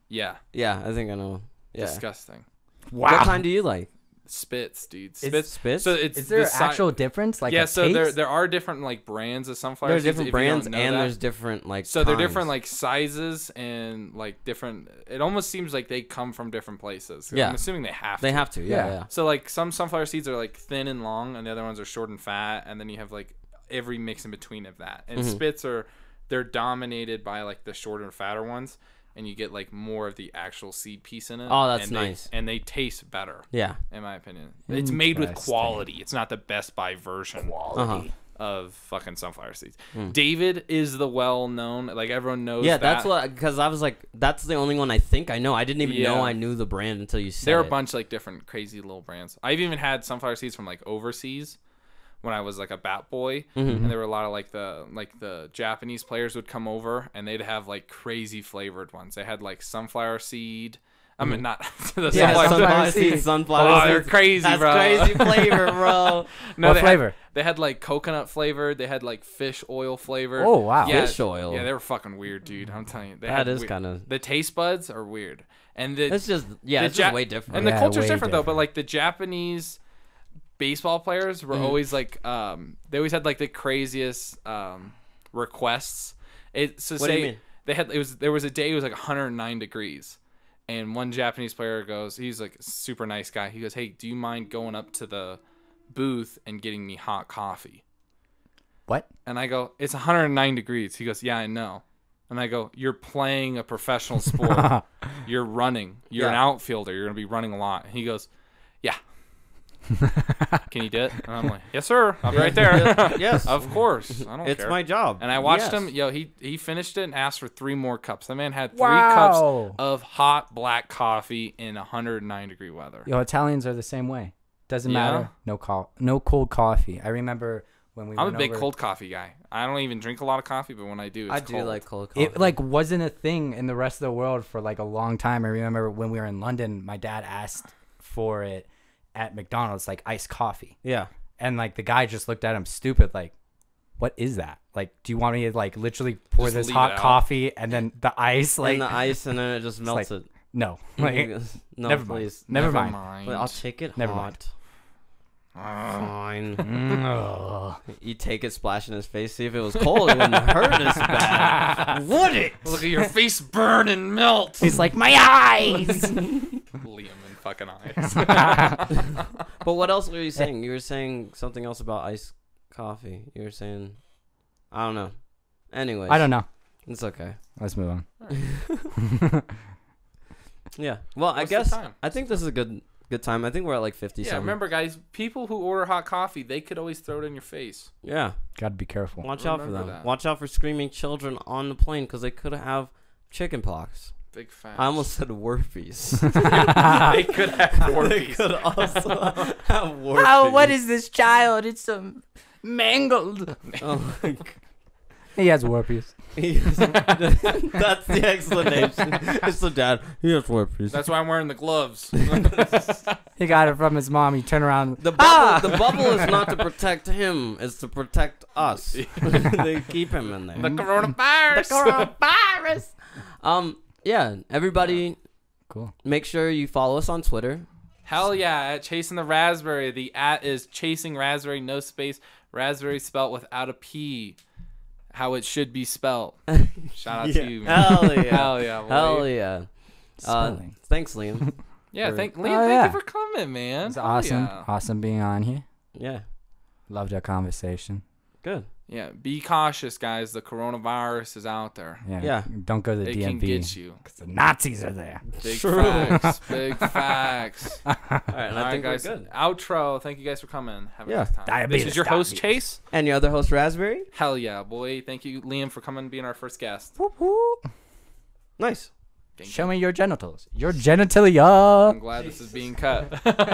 Speaker 1: Yeah.
Speaker 3: Yeah, I think I know. Yeah.
Speaker 1: Disgusting.
Speaker 2: Wow.
Speaker 3: What kind do you like?
Speaker 1: Spits, dude.
Speaker 2: It's-
Speaker 3: Spits?
Speaker 1: So it's
Speaker 2: Is there
Speaker 1: the
Speaker 2: an actual difference? Like
Speaker 1: yeah,
Speaker 2: a
Speaker 1: so
Speaker 2: taste?
Speaker 1: there are different like brands of sunflower
Speaker 3: There's
Speaker 1: seeds.
Speaker 3: different
Speaker 1: if you
Speaker 3: brands
Speaker 1: don't know
Speaker 3: and
Speaker 1: that.
Speaker 3: there's different like
Speaker 1: So they're
Speaker 3: kinds.
Speaker 1: different like sizes and like different. It almost seems like they come from different places.
Speaker 3: Yeah.
Speaker 1: I'm assuming they have.
Speaker 3: They
Speaker 1: to.
Speaker 3: have to.
Speaker 2: Yeah.
Speaker 3: Yeah.
Speaker 1: So like some sunflower seeds are like thin and long, and the other ones are short and fat, and then you have like every mix in between of that. And spits they're dominated by like the shorter and fatter ones, and you get like more of the actual seed piece in it.
Speaker 3: Oh, that's
Speaker 1: and
Speaker 3: nice.
Speaker 1: And they taste better,
Speaker 3: Yeah.
Speaker 1: in my opinion. It's made with
Speaker 2: Interesting.
Speaker 1: quality. It's not the Best Buy version
Speaker 3: Uh-huh.
Speaker 1: of fucking sunflower seeds. David is the well known, like everyone knows.
Speaker 3: Yeah,
Speaker 1: that.
Speaker 3: that's what, because I was like, that's the only one I think I know. I didn't even know
Speaker 1: Yeah.
Speaker 3: I knew the brand until you said
Speaker 1: There are
Speaker 3: it.
Speaker 1: a bunch of like different crazy little brands. I've even had sunflower seeds from like overseas when I was like a bat boy, and there were a lot of like the Japanese players would come over and they'd have like crazy flavored ones. They had like sunflower seed. I mean, not the
Speaker 2: Yeah,
Speaker 1: sunflower.
Speaker 2: sunflower
Speaker 3: seeds.
Speaker 2: seeds.
Speaker 3: Sunflower
Speaker 1: Oh,
Speaker 3: seeds.
Speaker 1: they're crazy,
Speaker 3: That's
Speaker 1: bro.
Speaker 3: crazy flavor, bro.
Speaker 1: No,
Speaker 2: What
Speaker 1: they
Speaker 2: flavor?
Speaker 1: they had like coconut flavored. They had like fish oil flavored.
Speaker 2: Oh, wow.
Speaker 1: Yeah,
Speaker 3: Fish oil.
Speaker 1: Yeah, they were fucking weird, dude. I'm telling you. They
Speaker 3: That
Speaker 1: had
Speaker 3: is
Speaker 1: weird-
Speaker 3: kind of.
Speaker 1: The taste buds are weird, and the
Speaker 3: It's just, yeah,
Speaker 1: the
Speaker 3: it's just
Speaker 1: Ja-
Speaker 3: way different.
Speaker 1: and the
Speaker 2: Yeah,
Speaker 1: culture's
Speaker 2: way
Speaker 1: different though. But
Speaker 2: different.
Speaker 1: like the Japanese baseball players were always like they always had like the craziest requests. So
Speaker 3: What do you
Speaker 1: say
Speaker 3: mean?
Speaker 1: they had there was a day it was like 109 degrees, and one Japanese player goes, he's like a super nice guy. He goes, hey, do you mind going up to the booth and getting me hot coffee?
Speaker 2: What?
Speaker 1: And I go, it's 109 degrees. He goes, yeah, I know. And I go, you're playing a professional sport. You're running. You're an
Speaker 3: Yeah.
Speaker 1: outfielder. You're going to be running a lot. And he goes, yeah. Can you do it? And I'm like, yes, sir. I'll be right there.
Speaker 3: Yes.
Speaker 1: Of course. I don't
Speaker 3: It's
Speaker 1: care.
Speaker 3: my job.
Speaker 1: And I watched
Speaker 3: Yes.
Speaker 1: him. Yo, he finished it and asked for 3 more cups. The man had 3
Speaker 2: Wow.
Speaker 1: cups of hot black coffee in 109 degree weather.
Speaker 2: Yo, Italians are the same way. Doesn't
Speaker 1: Yeah?
Speaker 2: matter. No cold coffee. I remember when we
Speaker 1: I'm a
Speaker 2: went
Speaker 1: big
Speaker 2: over,
Speaker 1: cold coffee guy. I don't even drink a lot of coffee, but when I do, it's
Speaker 3: I do
Speaker 1: cold.
Speaker 3: like cold coffee.
Speaker 2: It like wasn't a thing in the rest of the world for like a long time. I remember when we were in London, my dad asked for it at McDonald's, like iced coffee.
Speaker 3: Yeah.
Speaker 2: And like the guy just looked at him stupid, like, what is that? Like, do you want me to like literally pour
Speaker 1: Just
Speaker 2: this
Speaker 1: leave
Speaker 2: hot
Speaker 1: it out.
Speaker 2: coffee and then the ice? Like,
Speaker 3: and the ice, and then it just melts
Speaker 2: like,
Speaker 3: it.
Speaker 2: no. Like,
Speaker 3: No,
Speaker 2: never
Speaker 3: please.
Speaker 2: mind. Never mind.
Speaker 3: But I'll take it
Speaker 2: Never
Speaker 3: hot. Fine.
Speaker 2: Ugh.
Speaker 3: You take it, splash in his face. See if it was cold, it wouldn't hurt as bad. Would it?
Speaker 1: Look at your face burn and melt.
Speaker 2: He's like, my eyes.
Speaker 1: Liam and fucking eyes.
Speaker 3: But what else were you saying? You were saying something else about iced coffee. You were saying, I don't know. Anyways,
Speaker 2: I don't know.
Speaker 3: It's okay.
Speaker 2: Let's move on.
Speaker 3: Yeah. Well, I
Speaker 1: What's the
Speaker 3: guess
Speaker 1: time?
Speaker 3: I think this is a good time. I think we're at like 50
Speaker 1: Yeah,
Speaker 3: something.
Speaker 1: remember, guys, people who order hot coffee, they could always throw it in your face.
Speaker 3: Yeah.
Speaker 2: Gotta be careful.
Speaker 3: Watch out for
Speaker 1: Remember
Speaker 3: them.
Speaker 1: that.
Speaker 3: Watch out for screaming children on the plane because they could have chicken pox.
Speaker 1: Big facts.
Speaker 3: I almost said warpies.
Speaker 1: they could have
Speaker 3: They
Speaker 1: warpies.
Speaker 3: could also have warpies.
Speaker 2: Oh, what is this child? It's mangled.
Speaker 3: Oh my God.
Speaker 2: He has warpies.
Speaker 3: That's the explanation. It's the dad. He has warpies.
Speaker 1: That's why I'm wearing the gloves.
Speaker 2: He got it from his mom. He turned around.
Speaker 3: The bubble, the bubble is not to protect him. It's to protect us. They keep him in there.
Speaker 1: the coronavirus.
Speaker 2: Coronavirus.
Speaker 3: Yeah. Everybody,
Speaker 2: Cool.
Speaker 3: make sure you follow us on Twitter.
Speaker 1: Hell yeah, at Chasing the Raspberry. The @ is Chasing Raspberry, no space. Raspberry spelt without a P. How it should be spelled. Shout out to you. Man.
Speaker 3: Hell yeah.
Speaker 1: Hell yeah. Boy.
Speaker 3: Hell yeah.
Speaker 2: Spelling.
Speaker 3: Thanks, Liam.
Speaker 1: Yeah,
Speaker 3: for-
Speaker 1: Liam,
Speaker 2: Oh,
Speaker 1: thank
Speaker 2: yeah.
Speaker 1: you for coming, man.
Speaker 2: It's
Speaker 1: Hell
Speaker 2: awesome.
Speaker 1: yeah.
Speaker 2: Awesome being on here.
Speaker 3: Yeah.
Speaker 2: Loved our conversation.
Speaker 3: Good.
Speaker 1: Yeah, be cautious, guys. The coronavirus is out there.
Speaker 3: Yeah.
Speaker 2: Don't go to the
Speaker 1: It
Speaker 2: DMV.
Speaker 1: can get you.
Speaker 2: Because the Nazis are there.
Speaker 1: Big
Speaker 3: True.
Speaker 1: facts. Big facts.
Speaker 3: All right, and
Speaker 1: All
Speaker 3: I
Speaker 1: right,
Speaker 3: think
Speaker 1: guys.
Speaker 3: we're good.
Speaker 1: Outro. Thank you guys for coming. Have a
Speaker 3: Yeah.
Speaker 1: nice time.
Speaker 2: Diabetes,
Speaker 1: This is your host,
Speaker 2: diabetes.
Speaker 1: Chase.
Speaker 3: And your other host, Rasberry.
Speaker 1: Hell yeah, boy. Thank you, Liam, for coming and being our first guest.
Speaker 2: Whoop, whoop.
Speaker 3: Nice.
Speaker 1: Thank
Speaker 2: Show
Speaker 1: you.
Speaker 2: me your genitals. Your genitalia.
Speaker 1: I'm glad this is being cut.